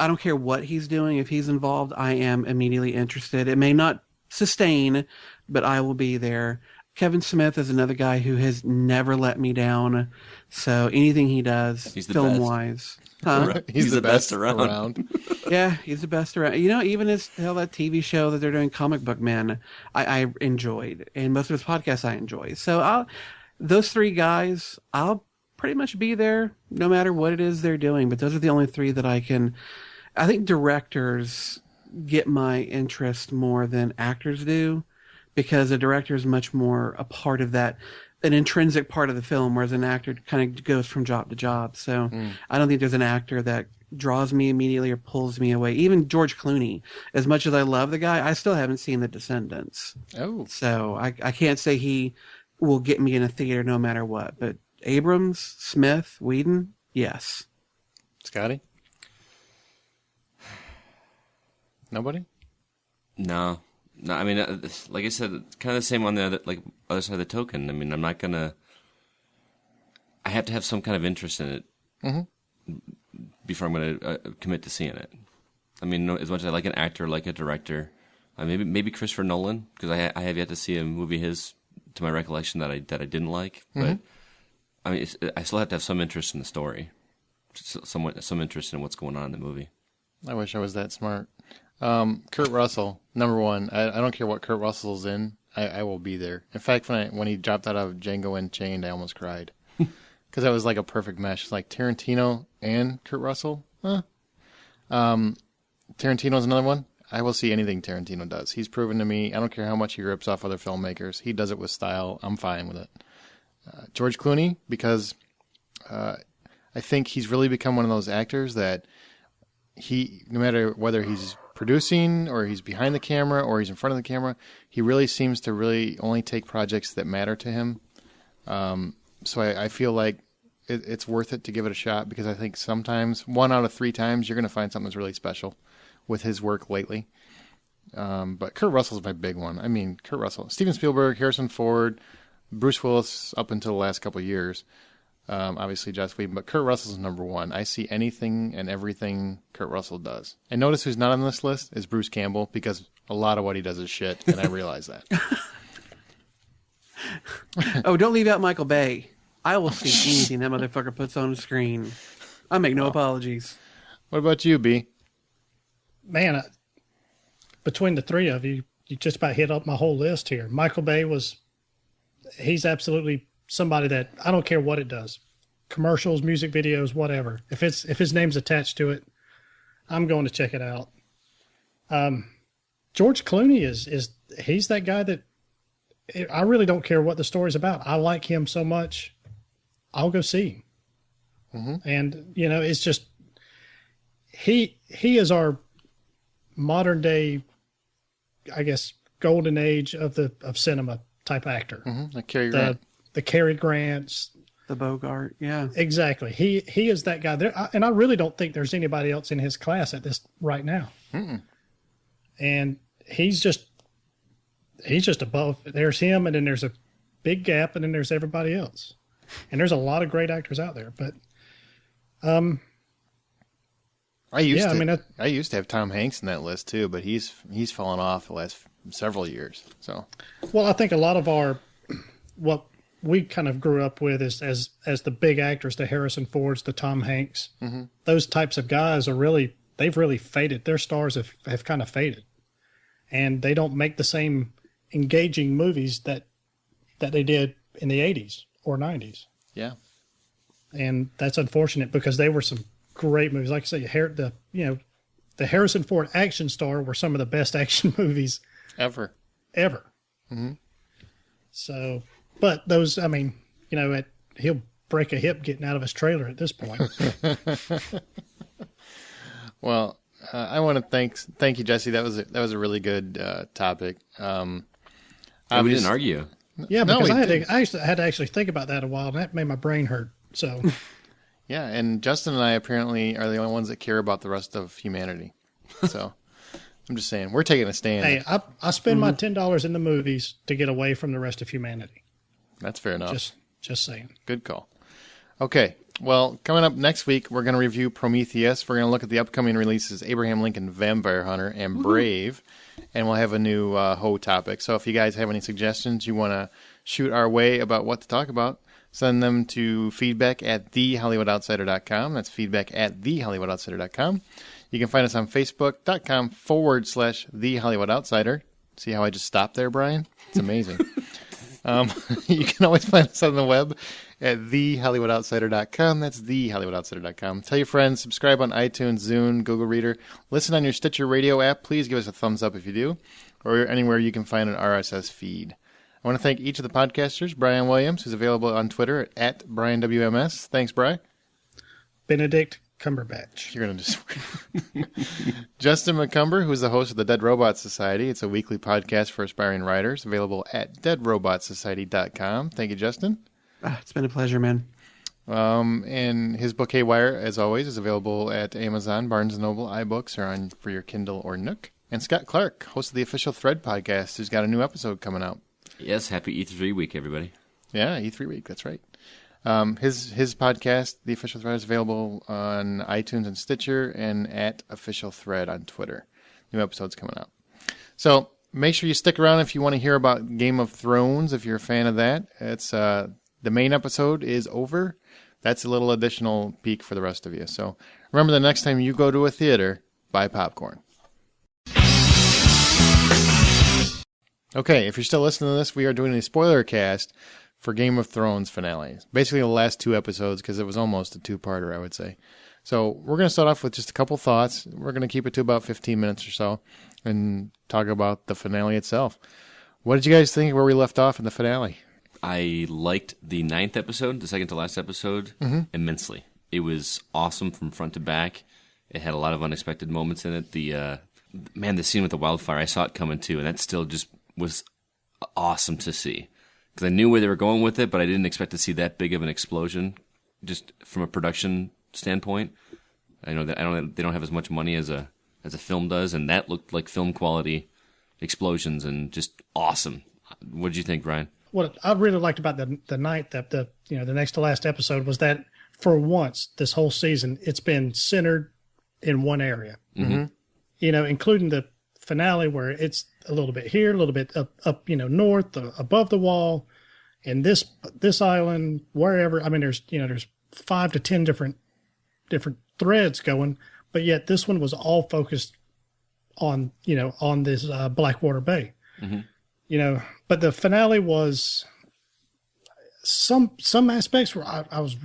I don't care what he's doing. If he's involved, I am immediately interested. It may not sustain, but I will be there. Kevin Smith is another guy who has never let me down. So anything he does, film-wise. Huh? He's the best around. Yeah, he's the best around. You know, even that TV show that they're doing, Comic Book Man, I enjoyed. And most of his podcasts I enjoy. So those three guys, I'll pretty much be there no matter what it is they're doing. But those are the only three that I think directors get my interest more than actors do, because a director is much more a part of that, an intrinsic part of the film, whereas an actor kind of goes from job to job. So I don't think there's an actor that draws me immediately or pulls me away. Even George Clooney, as much as I love the guy, I still haven't seen The Descendants. Oh. So I can't say he will get me in a theater no matter what. But Abrams, Smith, Whedon, yes. Scotty? Nobody? No. I mean, like I said, kind of the same on the other side of the token. I mean, I'm not gonna. I have to have some kind of interest in it before I'm gonna commit to seeing it. I mean, as much as I like an actor, like a director, maybe Christopher Nolan, because I have yet to see a movie of his to my recollection that I didn't like. But I mean, I still have to have some interest in the story, some interest in what's going on in the movie. I wish I was that smart. Kurt Russell, number one. I don't care what Kurt Russell's in. I will be there. In fact, when he dropped out of Django Unchained, I almost cried. Because that was like a perfect mesh. It's like Tarantino and Kurt Russell. Tarantino's another one. I will see anything Tarantino does. He's proven to me, I don't care how much he rips off other filmmakers. He does it with style. I'm fine with it. George Clooney, because I think he's really become one of those actors that no matter whether he's producing or he's behind the camera or he's in front of the camera, he really seems to really only take projects that matter to him. So I feel like it's worth it to give it a shot, because I think sometimes, 1 out of 3 times, you're going to find something that's really special with his work lately. But Kurt Russell's my big one. I mean, Kurt Russell, Steven Spielberg, Harrison Ford, Bruce Willis up until the last couple of years. Obviously Joss Whedon, but Kurt Russell's number one. I see anything and everything Kurt Russell does. And notice who's not on this list is Bruce Campbell, because a lot of what he does is shit, and I realize that. Oh, don't leave out Michael Bay. I will see anything that motherfucker puts on the screen. I make no apologies. What about you, B? Man, between the three of you, you just about hit up my whole list here. Michael Bay he's absolutely somebody that I don't care what it does. Commercials, music videos, whatever. If his name's attached to it, I'm going to check it out. George Clooney he's that guy that I really don't care what the story's about. I like him so much, I'll go see him. Mm-hmm. And, it's just, he is our modern day, I guess, golden age of cinema type actor. Mm-hmm. Like Cary Grant. The Cary Grants. The Bogart, yeah. Exactly. He is that guy there. And I really don't think there's anybody else in his class at this right now. Mm-mm. And he's just above. There's him, and then there's a big gap, and then there's everybody else. And there's a lot of great actors out there, but I used to have Tom Hanks in that list too, but he's fallen off the last several years. So, well, I think a lot of what we kind of grew up with is as the big actors, the Harrison Fords, the Tom Hanks, mm-hmm. Those types of guys they've really faded. Their stars have kind of faded, and they don't make the same engaging movies that they did in the 80s or 90s. Yeah. And that's unfortunate, because they were some great movies. Like I say, the Harrison Ford action star were some of the best action movies ever. Mm-hmm. So, but those, he'll break a hip getting out of his trailer at this point. Well, I want to thank you, Jesse. That was a really good topic. We didn't argue. Yeah, because I had to actually think about that a while, and that made my brain hurt. So, yeah, and Justin and I apparently are the only ones that care about the rest of humanity. So, I'm just saying, we're taking a stand. Hey, I spend my $10 in the movies to get away from the rest of humanity. That's fair enough. Just saying. Good call. Okay, well, coming up next week, we're going to review Prometheus. We're going to look at the upcoming releases, Abraham Lincoln Vampire Hunter and Brave, and we'll have a new Ho topic. So if you guys have any suggestions you want to shoot our way about what to talk about, send them to feedback@thehollywoodoutsiders.com. That's feedback@thehollywoodoutsiders.com. You can find us on Facebook.com/TheHollywoodOutsider. See how I just stopped there, Brian? It's amazing. You can always find us on the web at thehollywoodoutsiders.com. That's thehollywoodoutsiders.com. Tell your friends, subscribe on iTunes, Zune, Google Reader. Listen on your Stitcher Radio app. Please give us a thumbs up if you do, or anywhere you can find an RSS feed. I want to thank each of the podcasters. Brian Williams, who's available on Twitter at BrianWMS. Thanks, Brian. Benedict Cumberbatch. You're going to just... Justin McCumber, who's the host of the Dead Robot Society. It's a weekly podcast for aspiring writers, available at deadrobotsociety.com. Thank you, Justin. It's been a pleasure, man. And his book, Haywire, as always, is available at Amazon, Barnes & Noble, iBooks, or for your Kindle or Nook. And Scott Clark, host of the Official Thread podcast, who's got a new episode coming out. Yes, happy E3 week, everybody. Yeah, E3 week, that's right. His podcast, The Official Thread, is available on iTunes and Stitcher and at Official Thread on Twitter. New episode's coming out. So make sure you stick around if you want to hear about Game of Thrones, if you're a fan of that. It's the main episode is over. That's a little additional peek for the rest of you. So remember, the next time you go to a theater, buy popcorn. Okay, if you're still listening to this, we are doing a spoiler cast for Game of Thrones finale. Basically the last 2 episodes, because it was almost a 2-parter, I would say. So we're going to start off with just a couple thoughts. We're going to keep it to about 15 minutes or so and talk about the finale itself. What did you guys think where we left off in the finale? I liked the 9th episode, the second to last episode, immensely. It was awesome from front to back. It had a lot of unexpected moments in it. The scene with the wildfire, I saw it coming too, and that still just was awesome to see. Because I knew where they were going with it, but I didn't expect to see that big of an explosion, just from a production standpoint. I know that they don't have as much money as a film does, and that looked like film quality explosions and just awesome. What did you think, Brian? What I really liked about the night, the next to last episode, was that for once this whole season it's been centered in one area. Mm-hmm. Including the finale where it's a little bit here, a little bit up north, above the wall, and this island, wherever. I mean, there's 5 to 10 different threads going, but yet this one was all focused on this Blackwater Bay. Mm-hmm. But the finale was some aspects where I was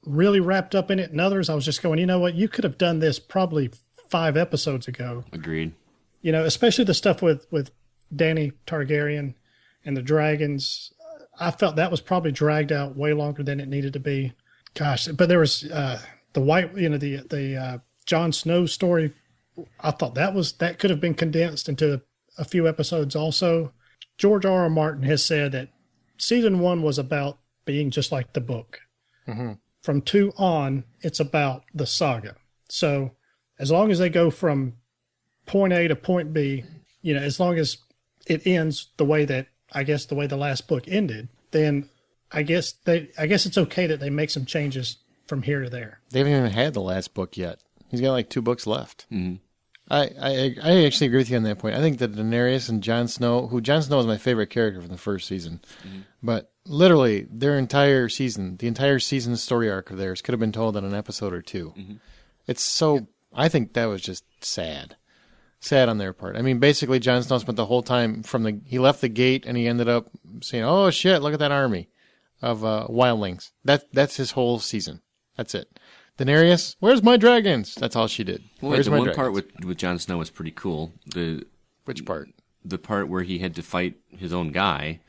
really wrapped up in it, and others I was just going, you know what, you could have done this probably 5 episodes ago. Agreed. Especially the stuff with Dany Targaryen and the dragons. I felt that was probably dragged out way longer than it needed to be. Gosh, but there was the white, the Jon Snow story. I thought that could have been condensed into a few episodes also. George R.R. Martin has said that season 1 was about being just like the book. Mm-hmm. From 2 on, it's about the saga. So as long as they go from point A to point B, as long as it ends the way the last book ended, then I guess it's okay that they make some changes from here to there. They haven't even had the last book yet. He's got like 2 books left. Mm-hmm. I actually agree with you on that point. I think that Daenerys and Jon Snow is my favorite character from the first season, but literally their entire season, the entire season story arc of theirs could have been told in an episode or 2. Mm-hmm. It's so, I think that was just sad on their part. I mean, basically Jon Snow spent the whole time he left the gate and he ended up saying, "Oh shit, look at that army of wildlings." That's his whole season. That's it. Daenerys, where's my dragons? That's all she did. Well, the one part with Jon Snow was pretty cool. Which part? The part where he had to fight his own guy,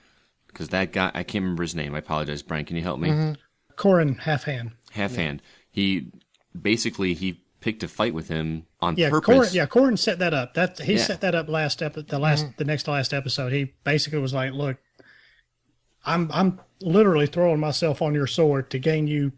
because that guy, I can't remember his name. I apologize, Brian. Can you help me? Mm-hmm. Corin Halfhand. Halfhand. He picked a fight with him on purpose. Corin set that up. Set that up the next to last episode. He basically was like, "Look, I'm literally throwing myself on your sword to gain you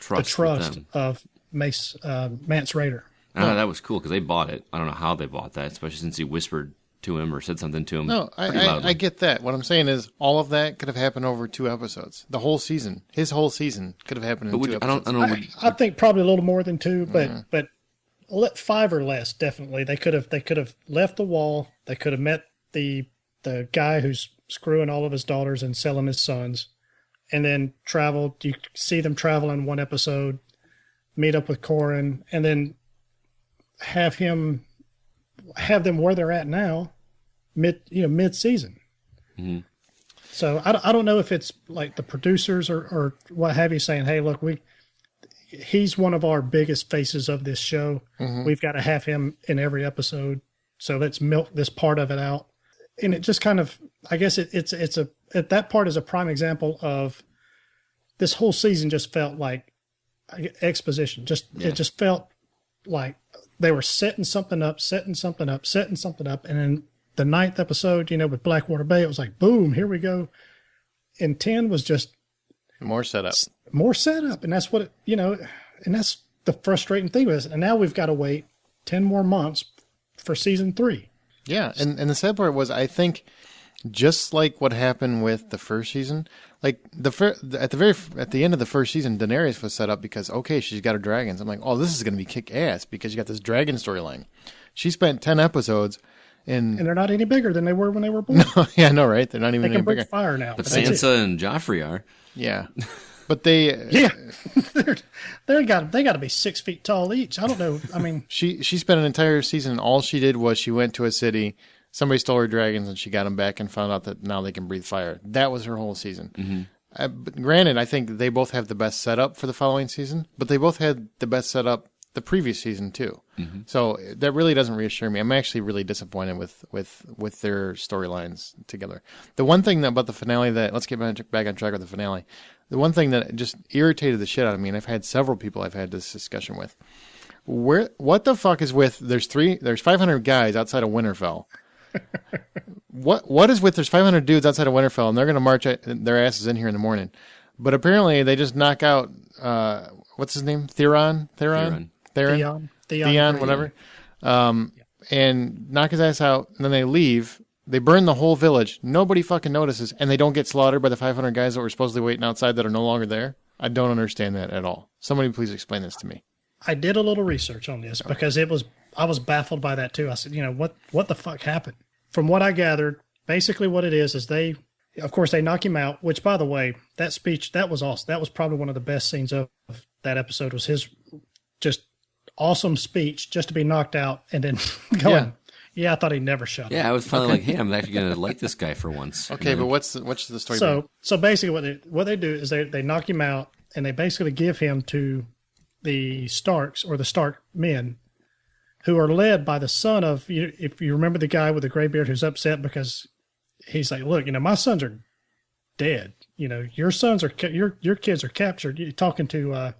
the trust of Mance Rayder." That was cool because they bought it. I don't know how they bought that, especially since he whispered to him or said something to him. No, I get that. What I'm saying is all of that could have happened over 2 episodes. The whole season, his whole season could have happened in 2 episodes. I think probably a little more than 2, but 5 or less definitely. They could have left the wall. They could have met the guy who's screwing all of his daughters and selling his sons, and then traveled. You see them travel in 1 episode, meet up with Corin, and then have them where they're at now, mid-season. Mm-hmm. So I don't know if it's like the producers or what have you saying, "Hey, look, he's one of our biggest faces of this show. Mm-hmm. We've got to have him in every episode. So let's milk this part of it out." And it just kind of, I guess that part is a prime example of this whole season just felt like exposition. It just felt like they were setting something up. And then the 9th episode, with Blackwater Bay, it was like, boom, here we go. And 10 was just more setup. And that's what and that's the frustrating thing with it. And now we've got to wait 10 more months for season 3. Yeah, and the sad part was, I think, just like what happened with the first season, like at the end of the first season, Daenerys was set up because, okay, she's got her dragons. I'm like, oh, this is going to be kick ass because you got this dragon storyline. She spent 10 episodes. And they're not any bigger than they were when they were born. No, yeah, no, right? They're not even they can any break bigger. fire now. But Sansa and Joffrey are. Yeah, but they they got to be 6 feet tall each. I don't know. I mean, she spent an entire season. All she did was she went to a city. Somebody stole her dragons, and she got them back and found out that now they can breathe fire. That was her whole season. Mm-hmm. But granted, I think they both have the best setup for the following season, but they both had the best setup the previous season too. Mm-hmm. So that really doesn't reassure me. I'm actually really disappointed with their storylines together. The one thing about the finale let's get back on track with the finale. The one thing that just irritated the shit out of me, and I've had several people I've had this discussion with, what the fuck is with, there's 500 guys outside of Winterfell. What is with there's 500 dudes outside of Winterfell, and they're going to march their asses in here in the morning. But apparently they just knock out, what's his name? Theon, whatever. And knock his ass out, and then they leave. They burn the whole village. Nobody fucking notices, and they don't get slaughtered by the 500 guys that were supposedly waiting outside that are no longer there. I don't understand that at all. Somebody please explain this to me. I did a little research on this because I was baffled by that too. I said, what the fuck happened? From what I gathered, basically what it is they, of course, they knock him out, which, by the way, that speech, that was awesome. That was probably one of the best scenes of that episode, was his just awesome speech just to be knocked out and then going, I thought he'd never shut up. Yeah, I was finally like, hey, I'm actually going to like this guy for once. Okay, but what's the story? So basically what they do is they knock him out and they basically give him to the Starks, or the Stark men, who are led by the son of, if you remember the guy with the gray beard who's upset because he's like, look, my sons are dead. Your sons are, your kids are captured. You're talking to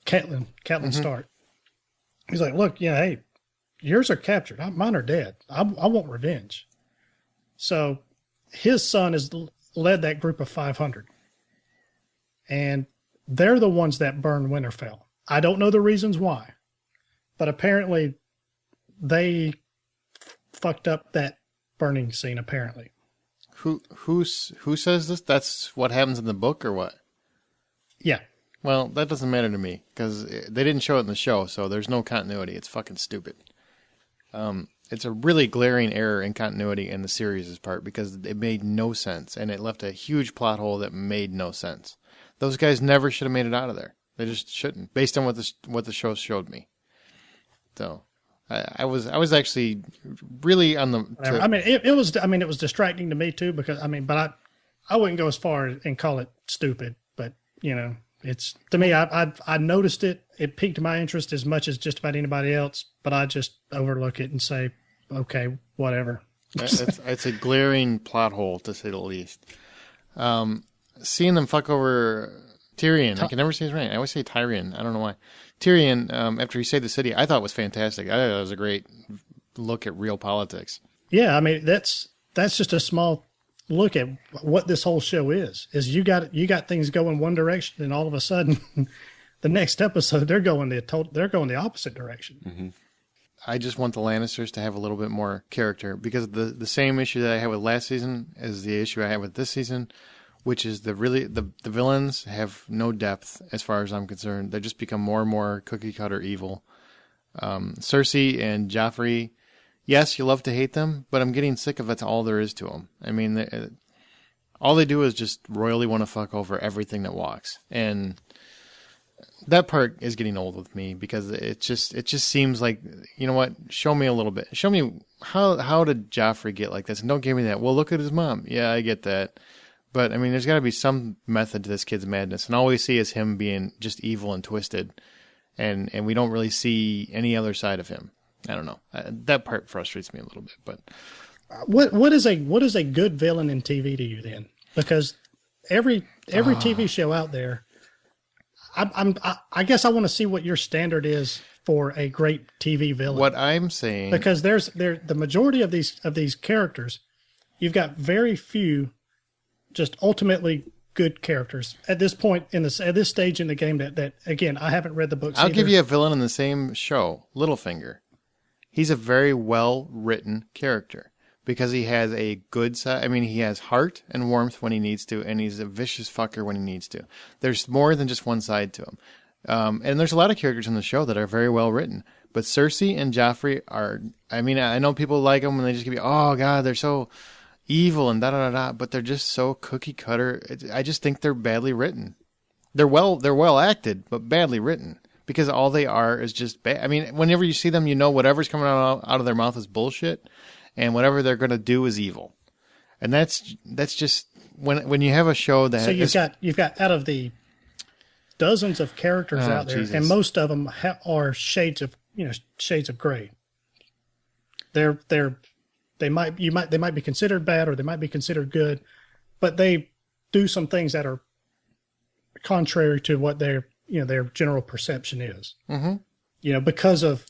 Catelyn mm-hmm. Stark. He's like, look, hey, yours are captured. Mine are dead. I want revenge. So his son has led that group of 500. And they're the ones that burned Winterfell. I don't know the reasons why, but apparently they fucked up that burning scene, apparently. Who says this? That's what happens in the book, or what? Yeah. Well, that doesn't matter to me because they didn't show it in the show, so there's no continuity. It's fucking stupid. It's a really glaring error in continuity in the series' part because it made no sense, and it left a huge plot hole that made no sense. Those guys never should have made it out of there. They just shouldn't, based on what the show showed me. So, I was actually really on the. It was distracting to me too because but I wouldn't go as far and call it stupid, but it's, to me, I noticed it. It piqued my interest as much as just about anybody else, but I just overlook it and say, okay, whatever. It's a glaring plot hole, to say the least. Seeing them fuck over Tyrion, I can never say his name. I always say Tyrion. I don't know why. Tyrion, after he saved the city, I thought was fantastic. I thought it was a great look at real politics. Yeah, that's just a small look at what this whole show is you got things going one direction, and all of a sudden the next episode they're going the opposite direction. Mm-hmm. I just want the Lannisters to have a little bit more character, because the same issue that I had with last season is the issue I had with this season, which is the villains have no depth as far as I'm concerned. They just become more and more cookie cutter evil. Cersei and Joffrey, yes, you love to hate them, but I'm getting sick of that's all there is to them. I mean, all they do is just royally want to fuck over everything that walks. And that part is getting old with me, because it just seems like, you know what, show me a little bit. Show me how did Joffrey get like this? And don't give me that, well, look at his mom. Yeah, I get that. But, I mean, there's got to be some method to this kid's madness. And all we see is him being just evil and twisted. And we don't really see any other side of him. I don't know. That part frustrates me a little bit. But what is a good villain in TV to you then? Because every TV show out there, I guess I want to see what your standard is for a great TV villain. What I'm saying, because the majority of these characters, you've got very few just ultimately good characters at this point at this stage in the game. That again, I haven't read the books. I'll give you a villain in the same show, Littlefinger. he's a very well-written character because he has a good side. I mean, he has heart and warmth when he needs to, and he's a vicious fucker when he needs to. There's more than just one side to him. And there's a lot of characters in the show that are very well-written. But Cersei and Joffrey are, I mean, I know people like them and they just give you, oh, God, they're so evil and da-da-da-da, but they're just so cookie-cutter. I just think they're badly written. They're well acted, but badly written. Because all they are is just bad. I mean, whenever you see them, you know whatever's coming out of their mouth is bullshit, and whatever they're going to do is evil. And that's just when you have a show that. So you've got out of the dozens of characters out there, Jesus. and most of them are shades of gray. They might be considered bad or they might be considered good, but they do some things that are contrary to what their general perception is. Mm-hmm. Because of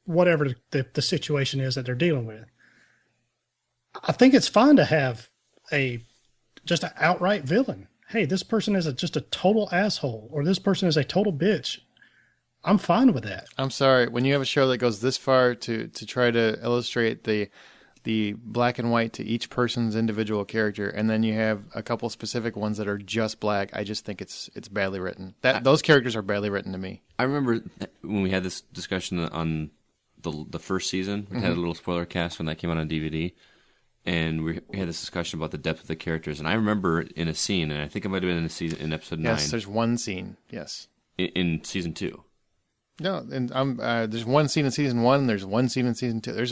whatever the situation is that they're dealing with. I think it's fine to have just an outright villain. Hey, this person is just a total asshole, or this person is a total bitch. I'm fine with that. I'm sorry. When you have a show that goes this far to try to illustrate the black and white to each person's individual character, and then you have a couple specific ones that are just black, I just think it's badly written. Those characters are badly written to me. I remember when we had this discussion on the first season. We had a little spoiler cast when that came out on DVD, and we had this discussion about the depth of the characters. And I remember in a scene, and I think it might have been in episode 9. Yes, there's one scene. Yes, in season 2. No, and there's one scene in season 1. There's one scene in season 2. There's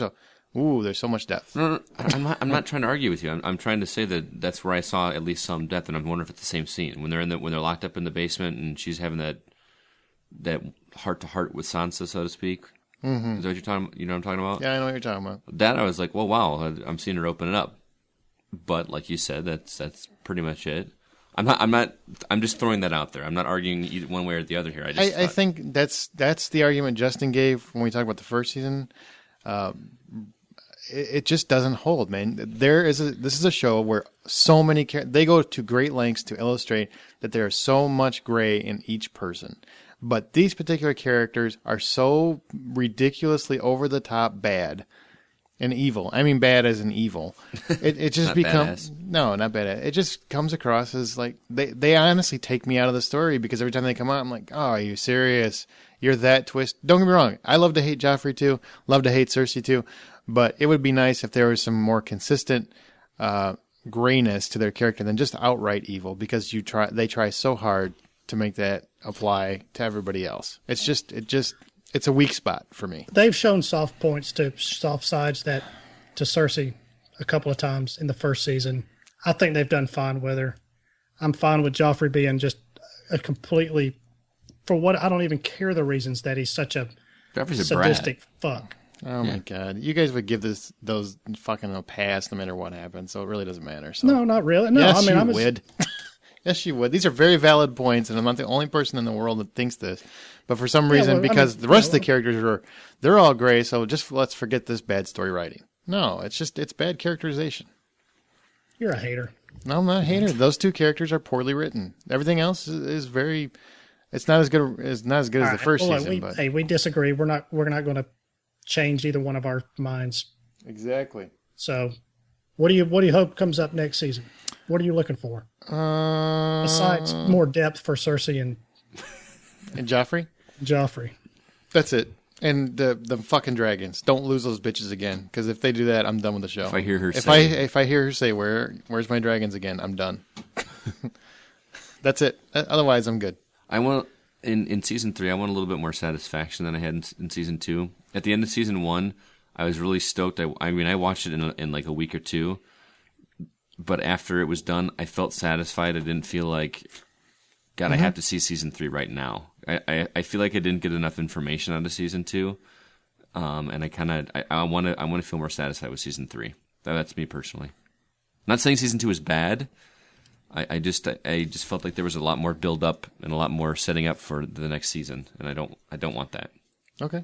so much depth. No, I'm not trying to argue with you. I'm trying to say that that's where I saw at least some depth, and I'm wondering if it's the same scene when they're locked up in the basement and she's having that heart to heart with Sansa, so to speak. Mm-hmm. Is that what you're talking? You know what I'm talking about? Yeah, I know what you're talking about. That I was like, well, wow, I'm seeing her open it up. But like you said, that's pretty much it. I'm just throwing that out there. I'm not arguing either one way or the other here. I think that's the argument Justin gave when we talked about the first season. It just doesn't hold, man. This is a show where so many they go to great lengths to illustrate that there is so much gray in each person. But these particular characters are so ridiculously over the top bad and evil. I mean, bad as in evil. It just becomes no, not bad. It just comes across as like they honestly take me out of the story because every time they come out, I'm like, oh, are you serious? You're that twist. Don't get me wrong. I love to hate Joffrey too. Love to hate Cersei too. But it would be nice if there was some more consistent grayness to their character than just outright evil because they try so hard to make that apply to everybody else. It's a weak spot for me. They've shown soft sides to Cersei a couple of times in the first season. I think they've done fine with her. I'm fine with Joffrey being just a completely, for what I don't even care the reasons that he's such a sadistic fuck. Oh my God! You guys would give those fucking a pass no matter what happens, so it really doesn't matter. So. No, not really. No, yes, I mean, you would. Yes, you would. These are very valid points, and I'm not the only person in the world that thinks this. But for some reason, because the rest of the characters they're all gray, so just let's forget this bad story writing. No, it's bad characterization. You're a hater. No, I'm not a hater. Those two characters are poorly written. Everything else is very. It's not as good as the first season. We disagree. We're not going to change either one of our minds. Exactly. So, what do you hope comes up next season? What are you looking for? Besides more depth for Cersei and Joffrey? Joffrey. That's it. And the fucking dragons. Don't lose those bitches again. Because if they do that, I'm done with the show. If I hear her say, where's my dragons again, I'm done. That's it. Otherwise, I'm good. I want in season 3, I want a little bit more satisfaction than I had in season 2. At the end of season 1, I was really stoked. I mean, I watched it in like a week or two. But after it was done, I felt satisfied. I didn't feel like, God, I have to see season 3 right now. I feel like I didn't get enough information out of season 2, and I want to feel more satisfied with season 3. That's me personally. I'm not saying season 2 is bad. I just felt like there was a lot more build up and a lot more setting up for the next season, and I don't want that. Okay,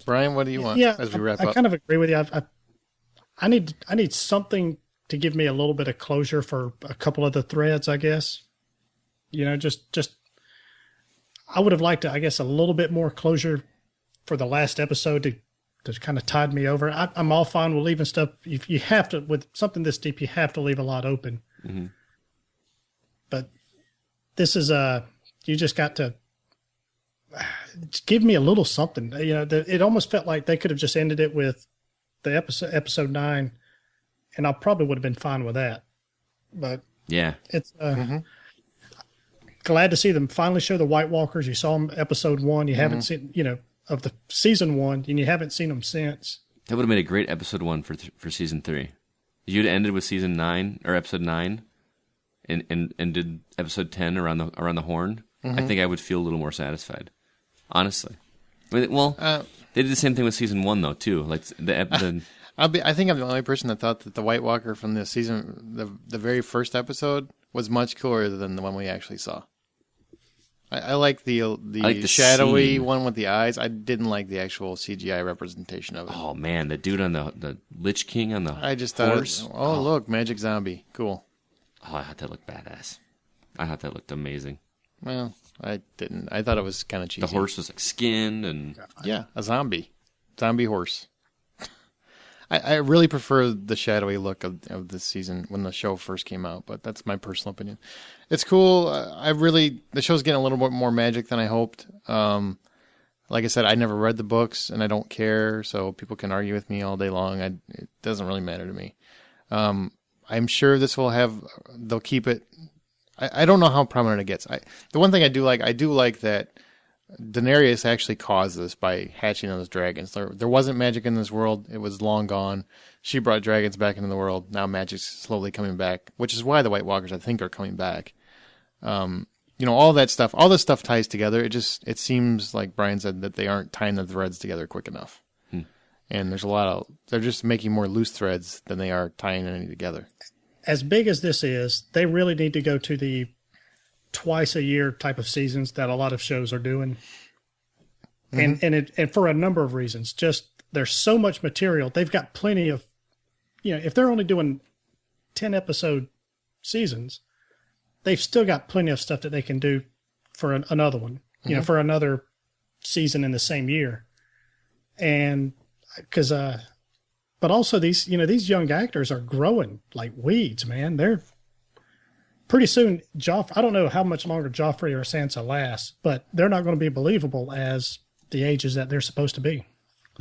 Brian, what do you want? As we wrap up, I kind of agree with you. I need something to give me a little bit of closure for a couple of the threads, I guess. Just I would have liked to, I guess, a little bit more closure for the last episode to kind of tide me over. I'm all fine with leaving stuff. If you have to, with something this deep, you have to leave a lot open. Mm-hmm. But this is you just got to give me a little something. It almost felt like they could have just ended it with the episode 9, and I probably would have been fine with that. But yeah, it's glad to see them finally show the White Walkers. You saw them episode 1. You haven't seen, of the season 1, and you haven't seen them since. That would have made a great episode 1 for season 3. If you'd ended with season 9 or episode 9, and did episode 10 around the horn, I think I would feel a little more satisfied. Honestly, they did the same thing with season 1 though too. Like I think I'm the only person that thought that the White Walker from this season, the very first episode, was much cooler than the one we actually saw. I like the shadowy scene. one with the eyes. I didn't like the actual CGI representation of it. Oh man, the dude on the Lich King on the I just thought, horse. Look, magic zombie, cool. Oh, I thought that looked badass. I thought that looked amazing. Well, I didn't. I thought it was kind of cheesy. The horse was like skinned and yeah, a zombie horse. I really prefer the shadowy look of this season when the show first came out, but that's my personal opinion. It's cool. The show's getting a little bit more magic than I hoped. Like I said, I never read the books and I don't care, so people can argue with me all day long. It doesn't really matter to me. I'm sure they'll keep it. I don't know how prominent it gets. The one thing I do like that Daenerys actually caused this by hatching those dragons. There wasn't magic in this world. It was long gone. She brought dragons back into the world. Now magic's slowly coming back, which is why the White Walkers, I think, are coming back. All that stuff, all this stuff ties together. It seems like Brian said that they aren't tying the threads together quick enough. And there's they're just making more loose threads than they are tying any together. As big as this is, they really need to go to the twice a year type of seasons that a lot of shows are doing. And for a number of reasons. Just there's so much material. They've got plenty of, if they're only doing 10 episode seasons, they've still got plenty of stuff that they can do for another one, for another season in the same year. And but also these young actors are growing like weeds, man. They're pretty soon. I don't know how much longer Joffrey or Sansa lasts, but they're not going to be believable as the ages that they're supposed to be.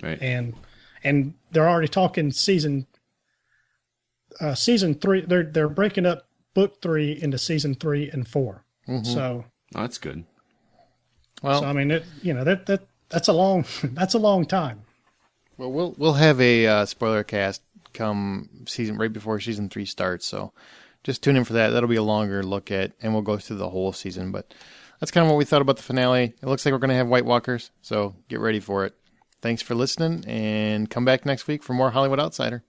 Right. And they're already talking season 3. They're breaking up book 3 into season 3 and 4. So that's good. Well, so I mean, that's a long time. Well, we'll have a spoiler cast come right before season 3 starts. So just tune in for that. That'll be a longer look at, and we'll go through the whole season. But that's kind of what we thought about the finale. It looks like we're going to have White Walkers, so get ready for it. Thanks for listening, and come back next week for more Hollywood Outsider.